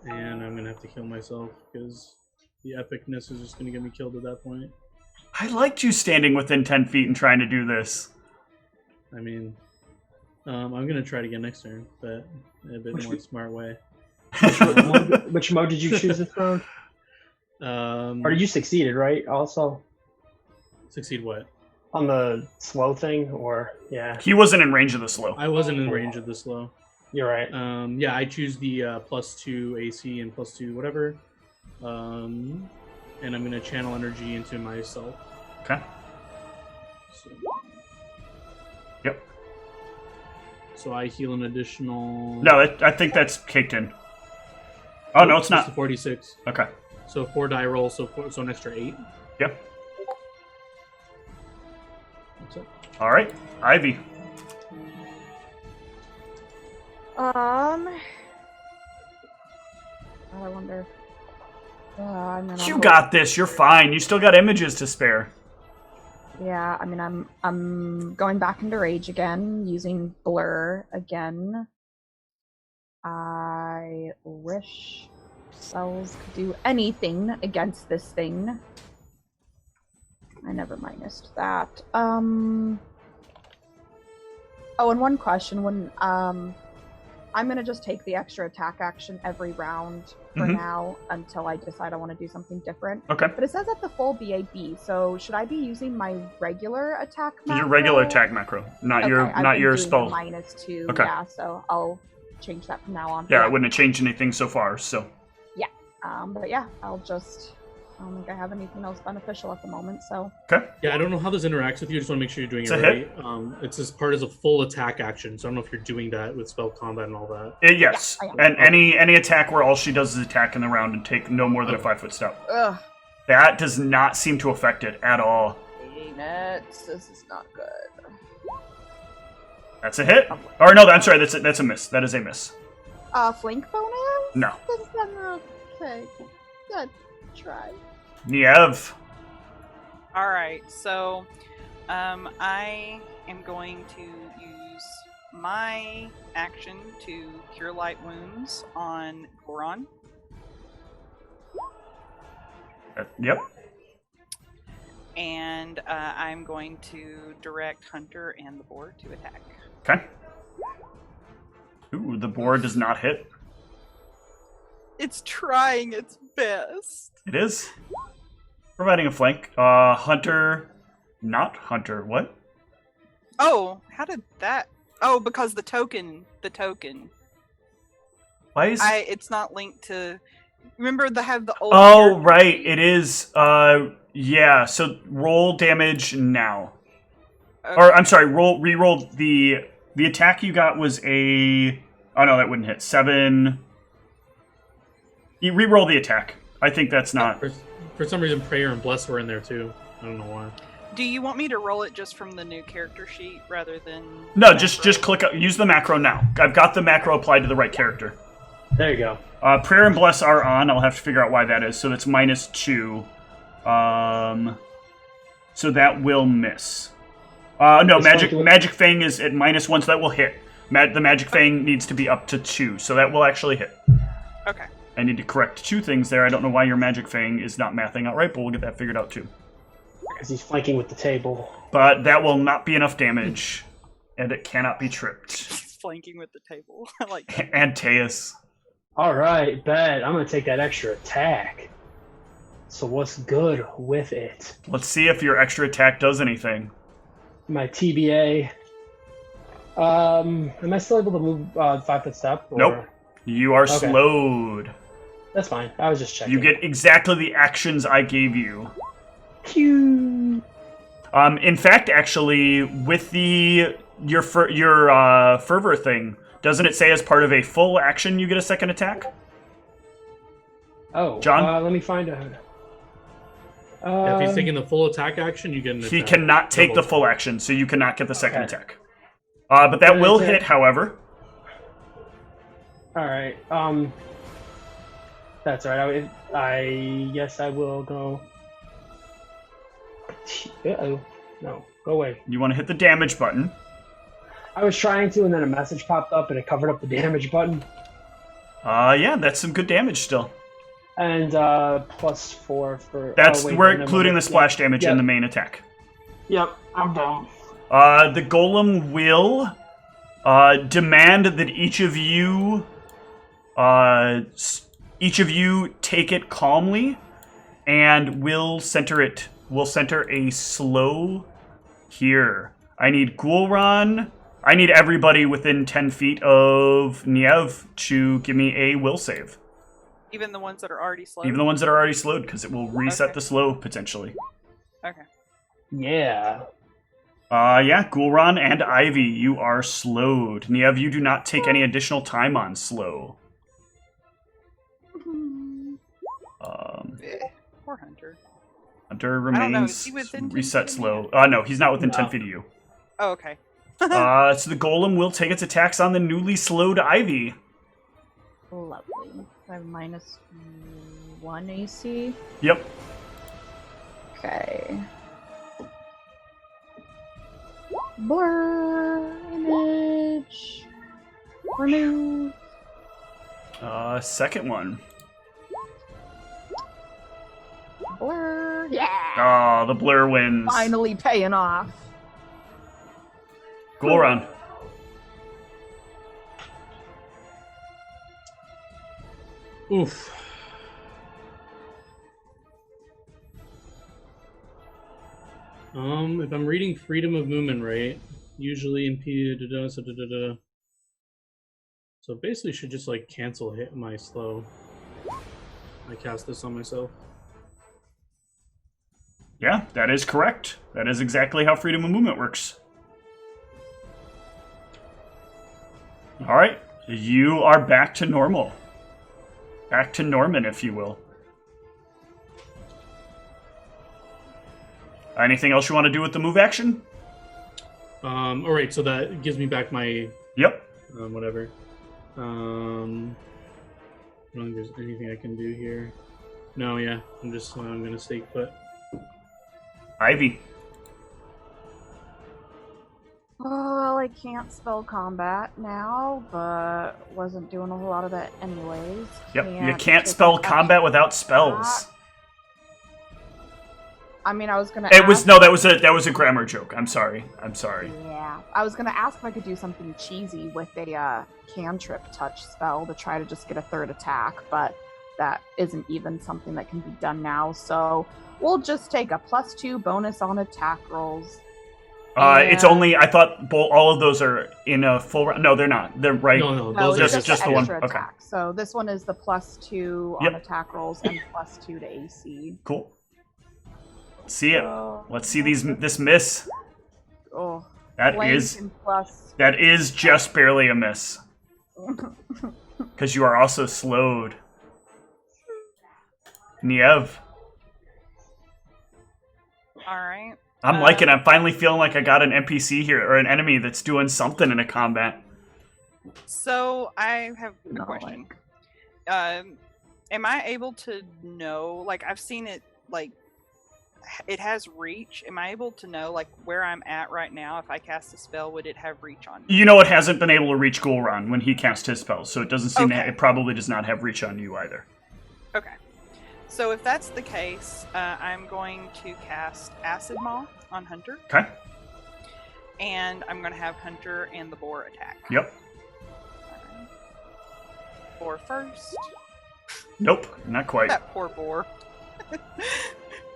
And I'm gonna have to kill myself because the epicness is just gonna get me killed at that point. I liked you standing within 10 feet and trying to do this. I mean, I'm gonna try it again next turn, but in a bit more smart way. Which mode did you choose this round? Or you succeeded, right? Also, succeed what? On the slow thing, or yeah. He wasn't in range of the slow. I wasn't in range of the slow. You're right. Yeah, I choose the +2 AC and +2 whatever. And I'm gonna channel energy into myself. Okay. So, yep. So I heal an additional. No, I think that's caked in. Oh no, it's not. 46. Okay. So 4 die roll, so an extra 8. Yep. That's it. All right, Ivy. I wonder. You got this. You're fine. You still got images to spare. Yeah, I mean, I'm going back into rage again, using blur again. I wish spells could do anything against this thing. I never minused that. Oh, and one question: when I'm gonna just take the extra attack action every round for now until I decide I want to do something different. Okay. But it says at the full BAB, so should I be using my regular attack macro? Your regular attack macro, not your spell. -2. Okay. Yeah, so I'll change that from now on. Yeah, it wouldn't have changed anything so far. So. Yeah. But yeah, I'll just. I don't think I have anything else beneficial at the moment, so. Okay. Yeah, I don't know how this interacts with you. I just want to make sure you're doing It's it a right. It's as part as a full attack action, so I don't know if you're doing that with spell combat and all that. Yes, Yeah, and any attack where all she does is attack in the round and take no more than a 5-foot step. Ugh. That does not seem to affect it at all. Dang it. This is not good. That's a hit. Or no, I'm sorry. That's a miss. That is a miss. Flank bonus? No. That's not okay. Good try. Niev. All right, so I am going to use my action to cure light wounds on Goron. Yep. And I'm going to direct Hunter and the boar to attack. Okay. Ooh, the board does not hit. It's trying its best. It is. Providing a flank. Hunter. Not Hunter. What? Oh, how did that? Oh, because the token. Why is? It's not linked to. Remember they have the old. Oh, character right. sheet? It is. Yeah. So roll damage now. Okay. Or I'm sorry. Re-roll the attack you got was a. Oh no, that wouldn't hit. 7. You re-roll the attack. I think that's not. For some reason, Prayer and Bless were in there too. I don't know why. Do you want me to roll it just from the new character sheet rather than? No, just click. Use the macro now. I've got the macro applied to the right character. There you go. Prayer and Bless are on. I'll have to figure out why that is. So that's -2. So that will miss. No, Magic Fang is at -1, so that will hit. The Magic Fang needs to be up to 2, so that will actually hit. Okay. I need to correct 2 things there. I don't know why your Magic Fang is not mathing out right, but we'll get that figured out too. Because he's flanking with the table. But that will not be enough damage, and it cannot be tripped. Flanking with the table. I like that. And Teus. All right, bet. I'm going to take that extra attack. So what's good with it? Let's see if your extra attack does anything. My TBA. Am I still able to move 5-foot step? Or... Nope. You are Okay. slowed. That's fine. I was just checking. You get exactly the actions I gave you. Cute. In fact, actually, with your fervor thing, doesn't it say as part of a full action you get a second attack? Oh, John? let me find out. Yeah, if he's taking the full attack action, you get an attack. He cannot take the Double. full action, so you cannot get the second Okay. attack. But that will Okay. hit, however. All right. That's all right. I guess I will go. Uh-oh. No, go away. You want to hit the damage button. I was trying to, and then a message popped up, and it covered up the damage button. Yeah, that's some good damage still. And +4 for. That's wait, we're no, including no, the splash damage yeah. in the main attack. Yep, I'm down. The golem will demand that each of you take it calmly, and will center it. We'll center a slow here. I need Gul'ran. I need everybody within 10 feet of Niev to give me a will save. Even the ones that are already slow. Even the ones that are already slowed, because it will reset Okay. the slow potentially. Okay. Yeah. Yeah, Gul'ran and Ivy, you are slowed. Niev, you do not take any additional time on slow. Poor Hunter. Hunter I don't know, is remains he within 10 reset feet of slow. me? No, he's not within No. 10 feet of you. Oh, okay. So the golem will take its attacks on the newly slowed Ivy. Lovely. I have -1 AC. Yep. Okay. Blur image. Remove. Second one. Blur. Yeah. Oh, the blur wins. Finally paying off. Gul'ran. Oof. If I'm reading freedom of movement right, usually impeded. So basically, should just like cancel hit my slow. I cast this on myself. Yeah, that is correct. That is exactly how freedom of movement works. All right, you are back to normal. Back to Norman, if you will. Anything else you want to do with the move action? All right, so that gives me back my Yep. whatever. I don't think there's anything I can do here. No, yeah, I'm gonna stay put. Ivy. Well, I can't spell combat now, but wasn't doing a whole lot of that anyways. Yep, you can't spell combat without spells. I mean, I was gonna. It was no, that was a grammar joke. I'm sorry. Yeah, I was gonna ask if I could do something cheesy with a cantrip touch spell to try to just get a third attack, but that isn't even something that can be done now. So we'll just take a +2 bonus on attack rolls. It's only, I thought all of those are in a full round. No, they're not. They're right. No, those are just the one. Attack. Okay. So this one is the +2 on attack rolls and +2 to AC. Cool. Let's see it. Let's see this miss. Oh. That is just barely a miss. Because you are also slowed. Niev. Alright. I'm liking it. I'm finally feeling like I got an NPC here, or an enemy that's doing something in a combat. So, I have a question. Am I able to know, like, I've seen it, like, it has reach. Am I able to know, like, where I'm at right now? If I cast a spell, would it have reach on me? You know it hasn't been able to reach Gulran when he cast his spells, so it doesn't seem it probably does not have reach on you either. Okay. So if that's the case, I'm going to cast Acid Maw on Hunter. Okay. And I'm going to have Hunter and the boar attack. Yep. Right. Boar first. Nope, not quite. That poor boar.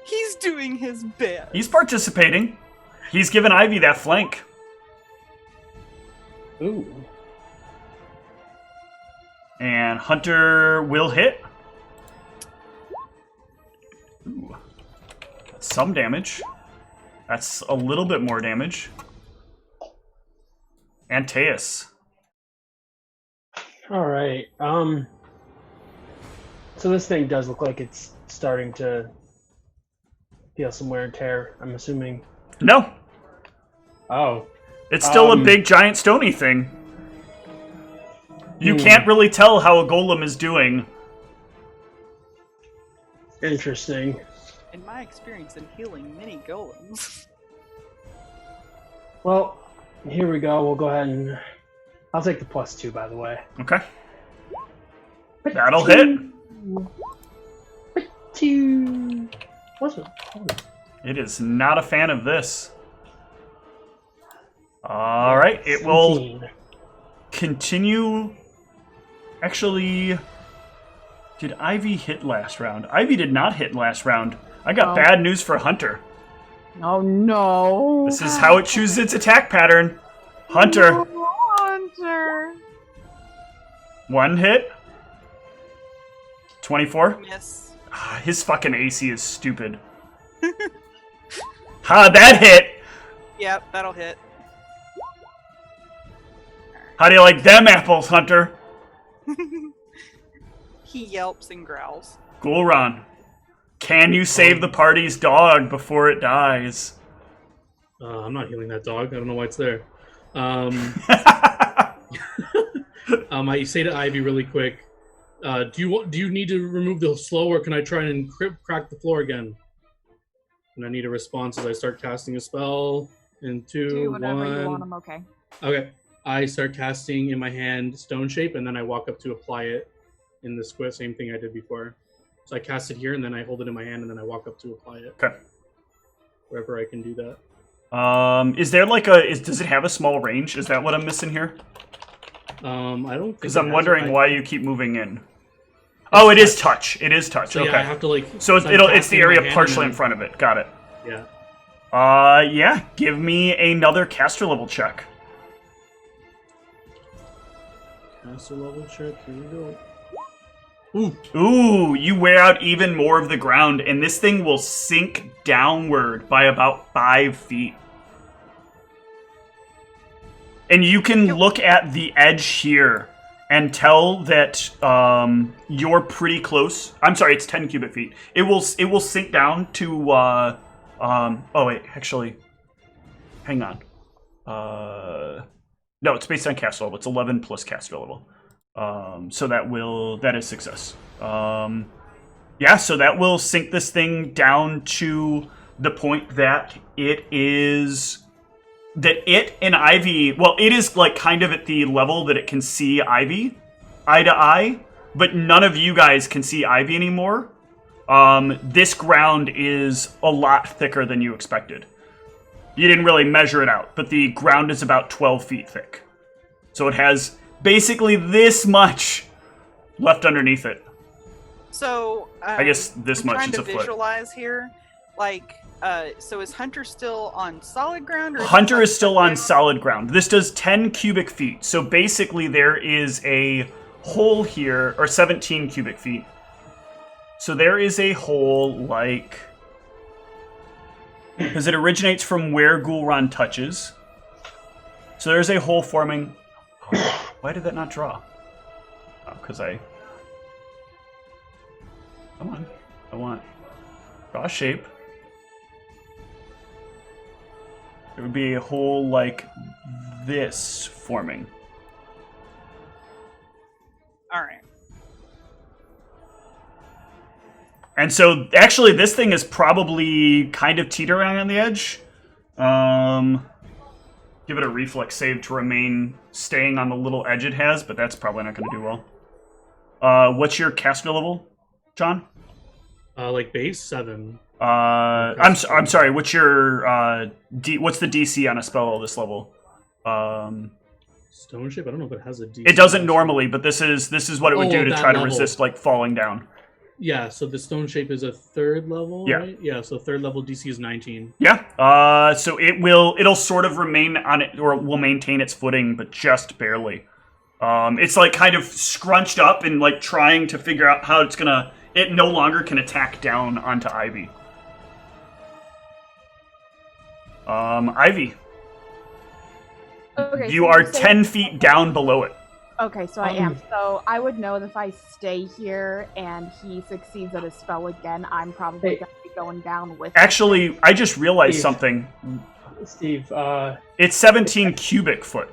He's doing his best. He's participating. He's giving Ivy that flank. Ooh. And Hunter will hit. Ooh. That's some damage. That's a little bit more damage. And Teus. Alright, so this thing does look like it's starting to feel some wear and tear, I'm assuming. No. Oh. It's still a big, giant, stony thing. You can't really tell how a golem is doing. Interesting. In my experience in healing many golems. Well, here we go. We'll go ahead and... I'll take the +2, by the way. Okay. That'll hit. 2. What's it? It is not a fan of this. Alright, it will continue. Actually, did Ivy hit last round? Ivy did not hit last round. I got bad news for Hunter. Oh no. This is how it chooses its attack pattern. Hunter. No, Hunter. One hit. 24. Miss. His fucking AC is stupid. Ha, that hit! Yep, that'll hit. How do you like them apples, Hunter? He yelps and growls. Gulran, can you save the party's dog before it dies? I'm not healing that dog. I don't know why it's there. I say to Ivy really quick, do you need to remove the slow, or can I try and crack the floor again? And I need a response as I start casting a spell. In 2, Do whatever 1. you want, I'm okay. Okay. I start casting in my hand Stone Shape, and then I walk up to apply it in the square, same thing I did before. So I cast it here, and then I hold it in my hand, and then I walk up to apply it. Okay. Wherever I can do that. Is there like does it have a small range? Is that what I'm missing here? I don't think. Because I'm wondering why you keep moving in. Oh, it is touch. It is touch. So okay. yeah, I have to like. So I'm it's the tapping area my hand partially and in front of it. Got it. Yeah. Yeah. Give me another caster level check. Caster level check. Here we go. Ooh. Ooh, you wear out even more of the ground, and this thing will sink downward by about 5 feet. And you can look at the edge here and tell that you're pretty close. I'm sorry, it's 10 cubic feet. It will sink down to oh wait, actually, hang on. No, it's based on caster level. It's 11 plus caster level. So that is success. Yeah, so that will sink this thing down to the point that it and Ivy, well, it is like kind of at the level that it can see Ivy eye to eye, but none of you guys can see Ivy anymore. This ground is a lot thicker than you expected. You didn't really measure it out, but the ground is about 12 feet thick. So it has basically this much left underneath it. So I guess this I'm much trying is to a foot. visualize here, like, so is Hunter still on solid ground? Or Hunter is is still on solid ground. This does 10 cubic feet. So basically there is a hole here, or 17 cubic feet. So there is a hole like... Because it originates from where Gul'ran touches. So there's a hole forming... Oh, why did that not draw? Oh, because I... Come on. I want... Draw a shape. There would be a hole like this forming. Alright. And so, actually, this thing is probably kind of teetering on the edge. Give it a reflex save to remain staying on the little edge it has, but that's probably not going to do well. What's your caster level, John? Like base 7. I'm sorry. What's your what's the DC on a spell at this level? Stone shape. I don't know if it has a DC. It doesn't normally, but this is what it would do to that try to level. resist like falling down. Yeah. So the stone shape is a 3rd level. Yeah. Right? Yeah. So 3rd level DC is 19. Yeah. So it'll sort of remain on it, or will maintain its footing, but just barely. It's like kind of scrunched up and like trying to figure out how it's gonna. It no longer can attack down onto Ivy. Ivy. Okay, You so are you're saying- 10 feet down below it. Okay, so I am. So I would know that if I stay here and he succeeds at his spell again, I'm probably Hey. going to be going down with him. Actually, I just realized Steve. something. Steve, It's 17 cubic foot.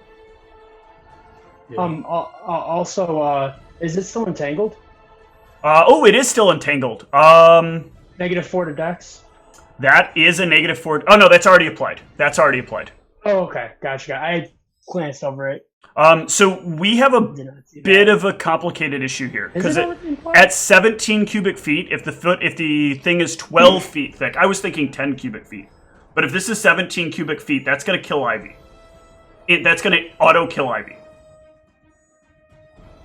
Yeah. also, is it still entangled? Oh, it is still entangled. -4 to Dex? That is a -4. Oh, no, that's already applied. Oh, okay. Gotcha. I glanced over it. So we have a Did not see bit that. of a complicated issue here. Is Because it already implied? at 17 cubic feet, if the thing is 12 feet thick, I was thinking 10 cubic feet. But if this is 17 cubic feet, that's going to kill Ivy. That's going to auto-kill Ivy.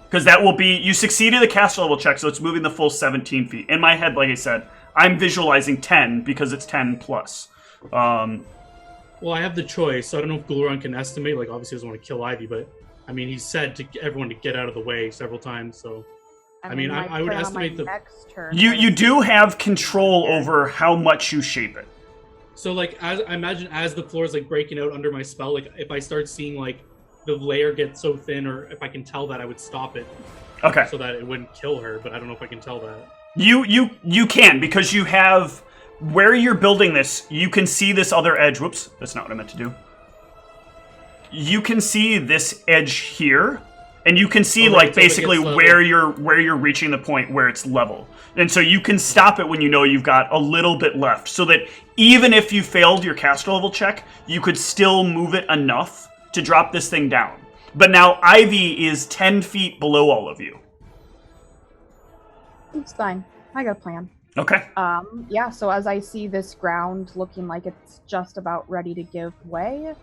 Because that will be... You succeeded the caster level check, so it's moving the full 17 feet. In my head, like I said, I'm visualizing 10 because it's 10 plus. Well, I have the choice. So I don't know if Gul'ran can estimate. Like, obviously, he doesn't want to kill Ivy, but I mean, he said to everyone to get out of the way several times. So I mean, my I would plan on my estimate the- next turn. You do have control over how much you shape it. So like, as I imagine, as the floor is like breaking out under my spell, like if I start seeing like the layer get so thin, or if I can tell that, I would stop it Okay. so that it wouldn't kill her. But I don't know if I can tell that. You can, because you have... Where you're building this, you can see this other edge. Whoops, that's not what I meant to do. You can see this edge here, and you can see Oh, right, like so it basically gets level. where you're reaching the point where it's level. And so you can stop it when you know you've got a little bit left, so that even if you failed your caster level check, you could still move it enough to drop this thing down. But now Ivy is 10 feet below all of you. It's fine. I got a plan. Okay. Yeah, so as I see this ground looking like it's just about ready to give way,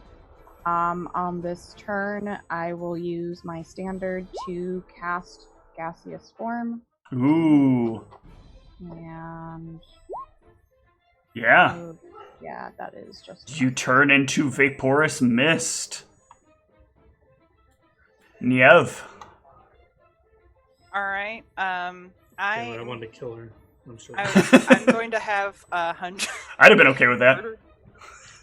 on this turn, I will use my standard to cast Gaseous Form. Ooh. And Yeah. yeah, that is just. You turn into vaporous mist. Niev. All right. I wanted to kill her. I'm sure. I'm going to have 100. I'd have been okay with that.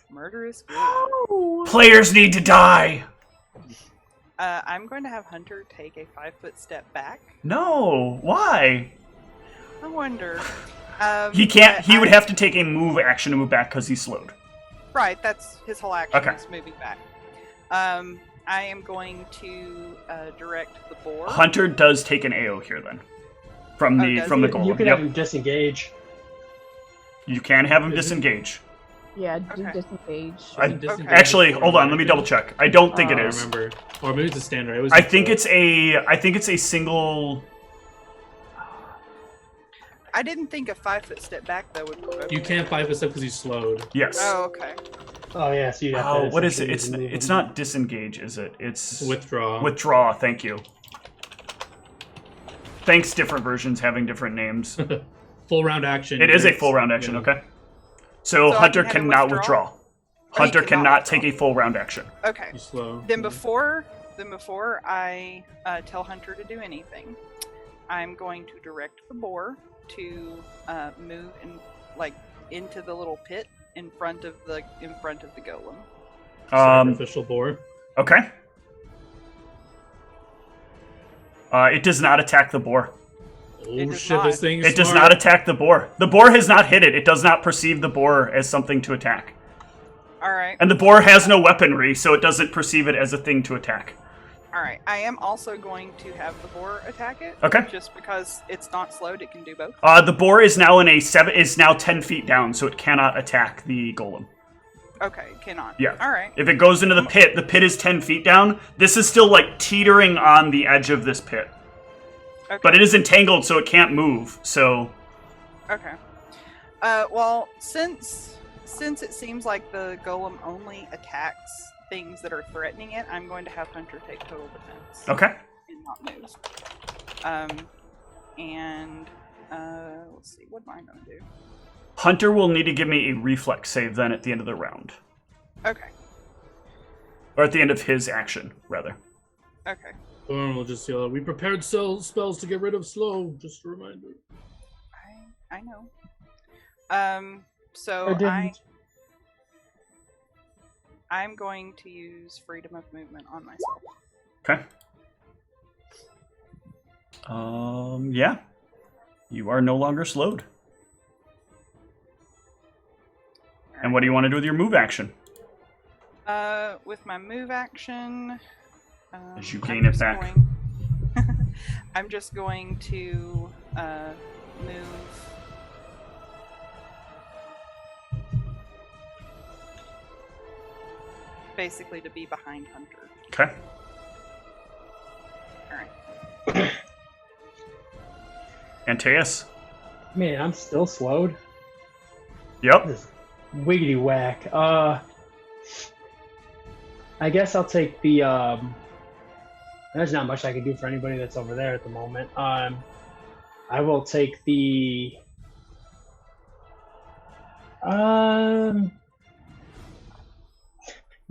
Murder is good. Oh. Players need to die. I'm going to have Hunter take a 5-foot step back. No. Why? I wonder. He can't. He would have to take a move action to move back because he's slowed. Right, that's his whole action. Okay. Is moving back. I am going to direct the boar. Hunter does take an AO here then, from the golem. You can Yep. have him disengage. You can have him disengage. Yeah, do Okay. disengage. Actually, hold on. Let me double check. I don't think it I is. remember. Or maybe it's a standard. I think it's a single. I didn't think a 5-foot step back though would provoke. You me. can't 5 us up because he's slowed. Yes. Oh, okay. Oh yeah, so you have Oh, to. what is it? essentially move It's him. not disengage, is it? It's Withdraw. Withdraw. Thank you. Thanks, different versions having different names. Full round action. It is a It's- full round action. yeah. Okay. So So I Hunter can have him cannot withdraw? withdraw. Oh, he Hunter cannot cannot withdraw. take a full round action. Okay. He's slow. Then before I tell Hunter to do anything, I'm going to direct the boar to move into the little pit in front of the golem. Sacrificial boar. Okay. It does not attack the boar. Oh does shit! not. This thing is It does smart. not attack the boar. The boar has not hit it. It does not perceive the boar as something to attack. All right. And the boar has no weaponry, so it doesn't perceive it as a thing to attack. All right. I am also going to have the boar attack it. Okay. Just because it's not slowed, it can do both. The boar is now is now 10 feet down, so it cannot attack the golem. Okay, it cannot. Yeah. All right. If it goes into the pit is 10 feet down. This is still like teetering on the edge of this pit. Okay. But it is entangled, so it can't move. So Okay. Well, since it seems like the golem only attacks things that are threatening it, I'm going to have Hunter take total defense. okay. And not move. Let's see, what am I going to do? Hunter will need to give me a reflex save then at the end of the round. Okay. Or at the end of his action, rather. Okay. Or we'll just yell, "We prepared spells to get rid of slow." Just a reminder. I know. So I didn't. I'm going to use freedom of movement on myself. Okay. Yeah. You are no longer slowed. And what do you want to do with your move action? With my move action, As you gain it back. I'm just going to move. Basically, to be behind Hunter. Okay. All right. Antaeus? Man, I'm still slowed. Yep. This wiggity whack. I guess I'll take the. There's not much I can do for anybody that's over there at the moment. I will take the.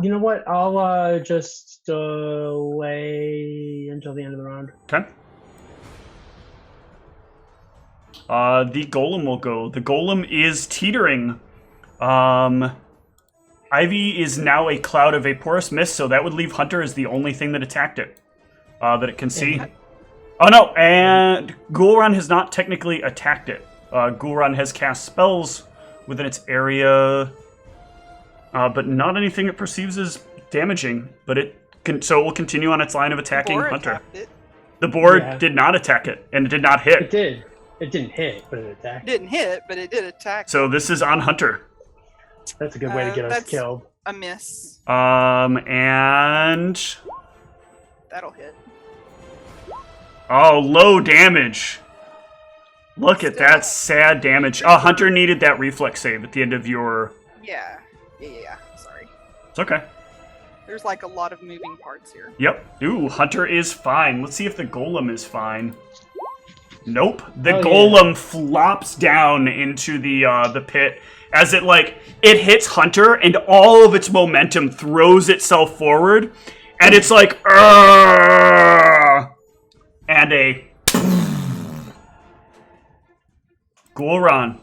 You know what? I'll just delay until the end of the round. Okay. The golem will go. The golem is teetering. Ivy is now a cloud of vaporous mist, so that would leave Hunter as the only thing that attacked it. That it can see. Oh no, and Gulran has not technically attacked it. Gulran has cast spells within its area, but not anything it perceives as damaging. But so it will continue on its line of attacking Boar Hunter. attacked it. The board Yeah. did not attack it, and it did not hit. It did. It didn't hit, but it attacked. Didn't hit, but it did attack. So this is on Hunter. That's a good way to get us that's- killed. A miss. And That'll hit. oh, low damage. Look at Still- that sad damage. Oh, Hunter needed that reflex save at the end of your. Yeah. Sorry. It's okay. There's like a lot of moving parts here. Yep. Ooh, Hunter is fine. Let's see if the golem is fine. Nope. The golem flops down into the pit as it hits Hunter, and all of its momentum throws itself forward, and it's like, Arrgh! And a Goron.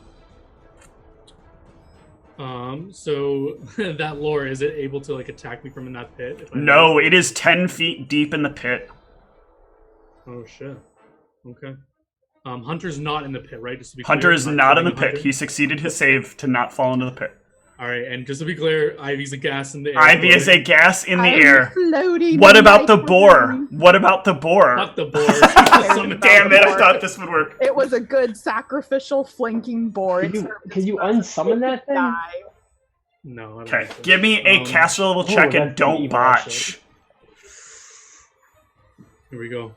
So that lore, is it able to attack me from in that pit? No, it is 10 feet deep in the pit. Oh shit. Okay. Hunter's not in the pit, right? Just to be clear, Hunter is not in the pit. Hunter? He succeeded his save to not fall into the pit. All right, and just to be clear, Ivy's a gas in the air. Ivy is a gas in the air. Floating What about the like boar? one. What about the boar? Fuck the board. Damn it, I thought this would work. It was a good sacrificial flanking board. Can you unsummon that thing? No. I don't Okay, think so. give me a caster level check and that's don't evil botch. shit. Here we go.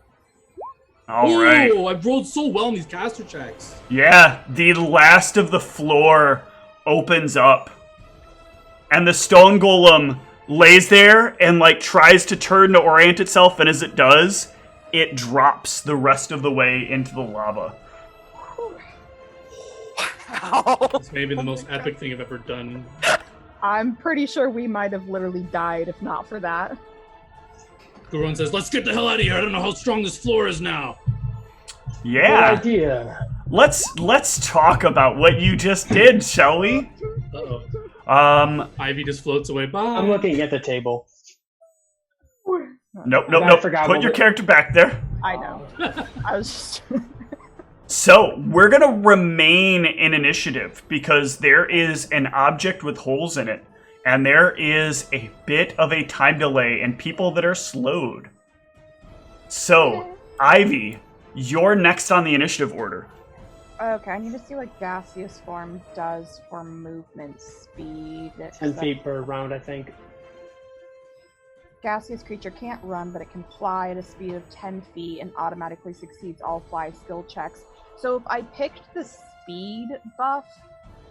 All right. Oh, I've rolled so well in these caster checks. Yeah, the last of the floor opens up. And the stone golem lays there and tries to turn to orient itself, and as it does, it drops the rest of the way into the lava. Wow. It's maybe the most epic thing I've ever done. I'm pretty sure we might have literally died if not for that. Goron says, "Let's get the hell out of here. I don't know how strong this floor is now." Yeah. Good idea. Let's talk about what you just did, shall we? Uh-oh. Ivy just floats away. Bye. I'm looking at the table. Nope. I forgot Put what your we- character back there. I know. I was just... So, we're going to remain in initiative because there is an object with holes in it, and there is a bit of a time delay and people that are slowed. So, Ivy, you're next on the initiative order. Okay, I need to see what gaseous form does for movement speed. 10 feet per round, I think. Gaseous creature can't run, but it can fly at a speed of 10 feet and automatically succeeds all fly skill checks. So if I picked the speed buff,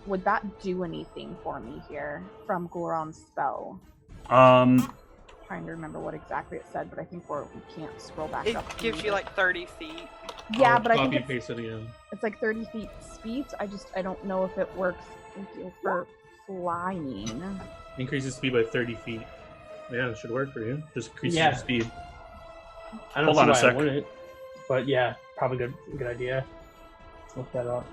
would that do anything for me here from Goron's spell? Trying to remember what exactly it said, but I think we can't scroll back It up. gives you 30 feet. Yeah, I'll but I copy think and paste it again. it's 30 feet speed. So I don't know if it works for flying. Increases speed by 30 feet. Yeah, it should work for you. Just increases Yeah. your speed. I don't Hold on a see why sec. I wouldn't. But yeah, probably good idea. Let's look that up.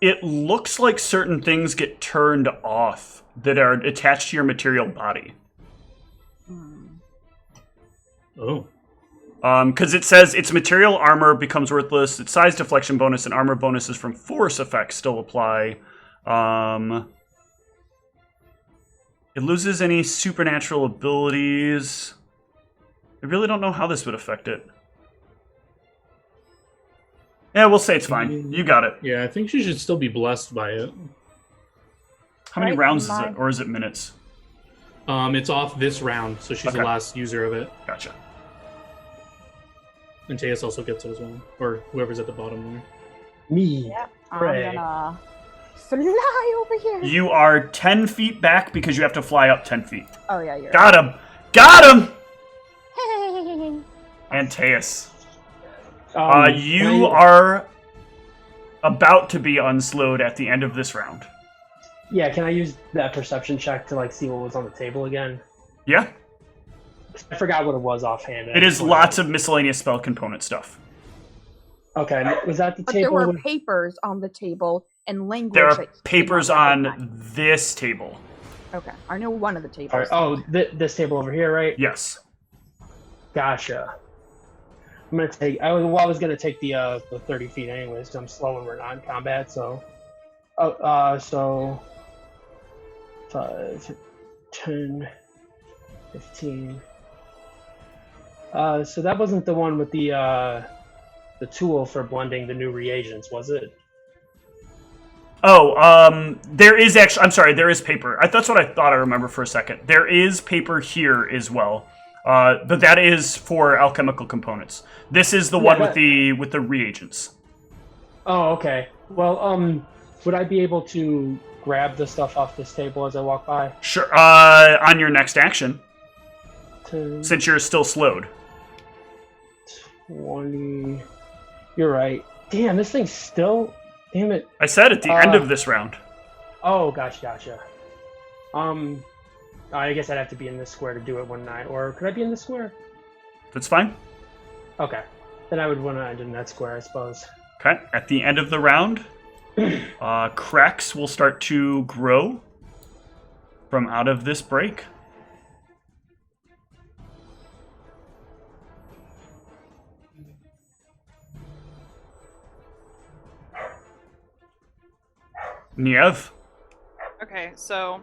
It looks like certain things get turned off that are attached to your material body. Oh. Because it says its material armor becomes worthless, its size deflection bonus and armor bonuses from force effects still apply. It loses any supernatural abilities. I really don't know how this would affect it. Yeah, we'll say it's fine. You got it. Yeah, I think she should still be blessed by it. How many Right, rounds is my- it? Or is it minutes? It's off this round, so she's Okay. the last user of it. Gotcha. And Teus also gets it as well. Or whoever's at the bottom there. Me. Yep. Pray. I'm gonna fly over here. You are 10 feet back because you have to fly up 10 feet. Oh yeah, you're Got him! Got him! right. Antaeus. Can You I- are about to be unslowed at the end of this round. Yeah, can I use that perception check to see what was on the table again? Yeah? I forgot what it was offhand. It is lots of miscellaneous spell component stuff. Okay, was that the But there table? were with- papers on the table and language. There are that came papers up at the on time. this table. Okay, I know one of the tables. All right, oh, this table over here, right? Yes. Gotcha. I'm gonna take. I was gonna take the 30 feet anyways, because I'm slow when we're not in combat. So, so 5, 10, 15. So that wasn't the one with the tool for blending the new reagents, was it? There is actually. I'm sorry. There is paper. That's what I thought I remember for a second. There is paper here as well, but that is for alchemical components. This is the one with the reagents. Oh, okay. Well, would I be able to grab the stuff off this table as I walk by? Sure. On your next action, since you're still slowed. 20. You're right. Damn, this thing's still. Damn it. I said at the end of this round. Oh, gotcha. I guess I'd have to be in this square to do it, wouldn't I? Or could I be in this square? That's fine. Okay. Then I would want to end in that square, I suppose. Okay. At the end of the round, cracks will start to grow from out of this break. Niev. Okay, so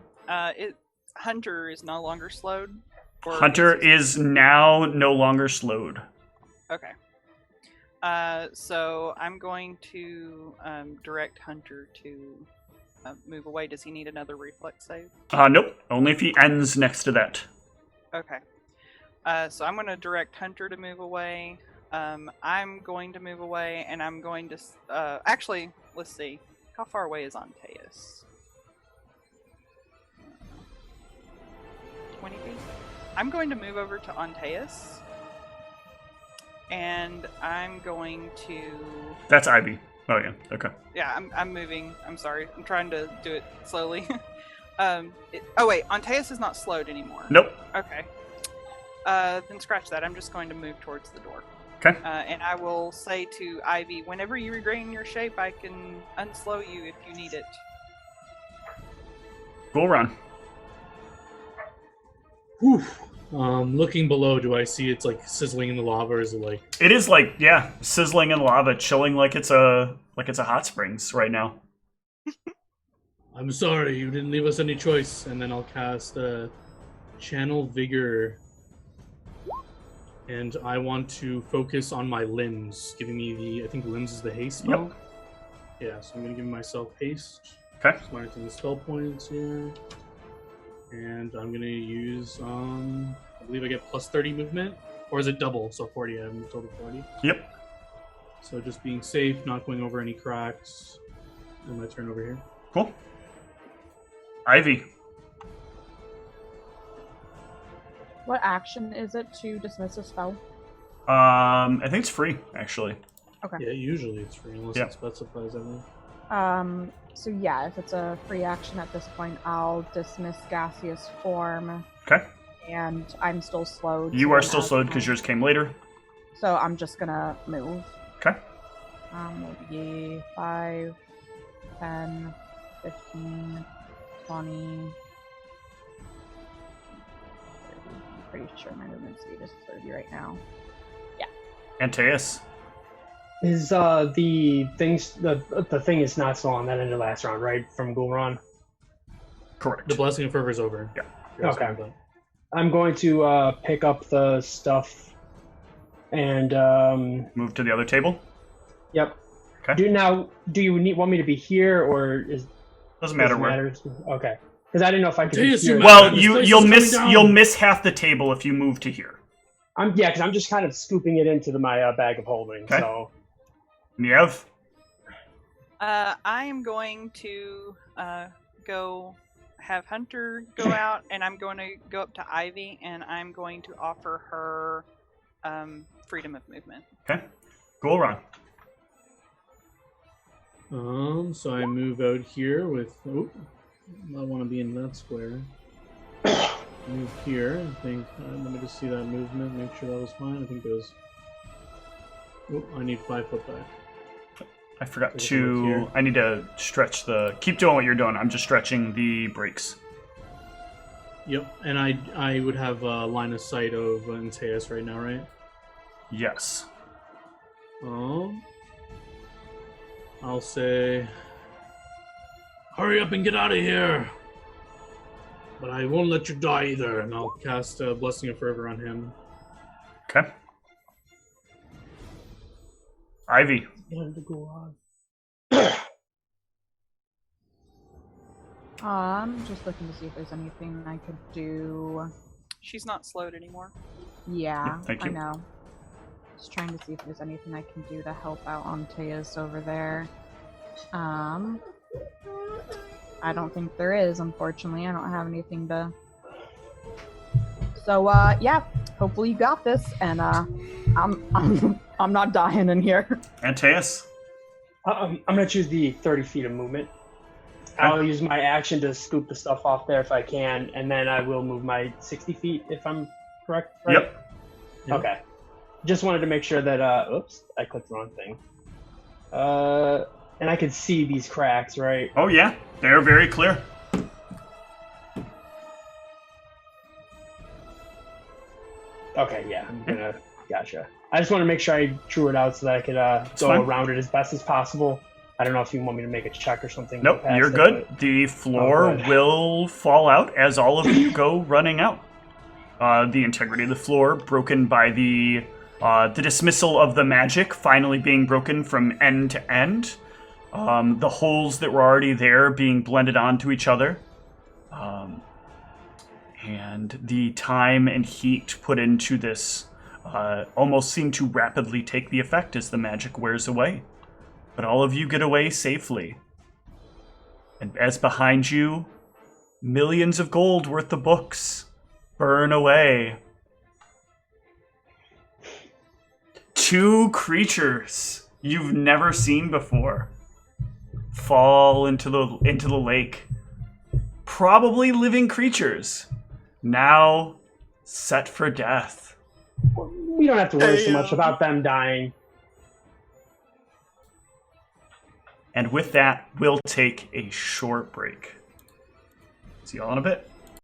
Hunter is no longer slowed? Hunter is now no longer slowed. Okay. So I'm going to direct Hunter to move away. Does he need another reflex save? Nope. Only if he ends next to that. Okay. So I'm going to direct Hunter to move away. I'm going to move away, and I'm going to... actually, let's see. How far away is Antaeus? 20 feet? I'm going to move over to Antaeus. And I'm going to... That's Ivy. Oh, yeah. Okay. Yeah, I'm moving. I'm sorry. I'm trying to do it slowly. Oh, wait. Antaeus is not slowed anymore. Nope. Okay. Then scratch that. I'm just going to move towards the door. Okay. And I will say to Ivy, whenever you regain your shape, I can unslow you if you need it. Go run. Whew. Looking below, do I see it's like sizzling in the lava, or is it like? It is like, yeah, sizzling in lava, chilling like it's a hot springs right now. I'm sorry, you didn't leave us any choice. And then I'll cast Channel Vigor. And I want to focus on my limbs, giving me I think limbs is the haste spell. Yep. Yeah, so I'm going to give myself haste. Okay. Marking the spell points here. And I'm going to use, I believe I get plus 30 movement. Or is it double? So 40, I have a total 40. Yep. So just being safe, not going over any cracks. And my turn over here. Cool. Ivy. What action is it to dismiss a spell? I think it's free, actually. Okay. Yeah, usually it's free, unless it specifies everything. So yeah, if it's a free action at this point, I'll dismiss gaseous form. Okay. And I'm still slowed. You are still slowed because yours came later. So I'm just gonna move. Okay. Maybe 5, 10, 15, 20... Pretty sure my movement speed is 30 right now. Yeah. Antaeus. Is the thing is not still on that end of last round, right? From Gulron? Correct. The Blessing of Fervor is over. Yeah. Okay. I'm going to pick up the stuff and move to the other table. Yep. Okay. Do you want me to be here, or doesn't matter where? Okay. Because I didn't know if I could be here. Well, you'll miss half the table if you move to here. Because I'm just kind of scooping it into my bag of holding. Okay. So. Niev? I am going to go have Hunter go out, and I'm going to go up to Ivy, and I'm going to offer her freedom of movement. Okay. Go around. So I move out here with... Oh, I want to be in that square. Move here, I think. Let me just see that movement, make sure that was fine. I think it was... Oh, I need 5 foot back. I forgot to... I need to stretch the... Keep doing what you're doing. I'm just stretching the breaks. Yep, and I would have a line of sight of Antaeus right now, right? Yes. I'll say... Hurry up and get out of here! But I won't let you die either, and I'll cast a Blessing of Fervor on him. Okay. Ivy. Just looking to see if there's anything I could do. She's not slowed anymore. Yeah, Thank you. I know. Just trying to see if there's anything I can do to help out Antaeus over there. I don't think there is, unfortunately. I don't have anything to... So, yeah. Hopefully you got this, and, I'm not dying in here. Antaeus? I'm gonna choose the 30 feet of movement. I'll use my action to scoop the stuff off there if I can, and then I will move my 60 feet if I'm correct. Right? Yep. Okay. Just wanted to make sure that, oops, I clicked the wrong thing. And I could see these cracks, right? Oh, yeah. They're very clear. Okay, yeah, I'm gonna, gotcha. I just want to make sure I drew it out so that I could go fine. around it as best as possible. I don't know if you want me to make a check or something. Nope, past you're it, good. but- The floor good. will fall out as all of you go running out. The integrity of the floor broken by the dismissal of the magic finally being broken from end to end. The holes that were already there being blended onto each other. And the time and heat put into this almost seem to rapidly take the effect as the magic wears away. But all of you get away safely. And as behind you, millions of gold worth of books burn away. 2 creatures you've never seen before fall into the lake. Probably living creatures, now set for death. We don't have to worry so much about them dying. And with that, we'll take a short break. See y'all in a bit.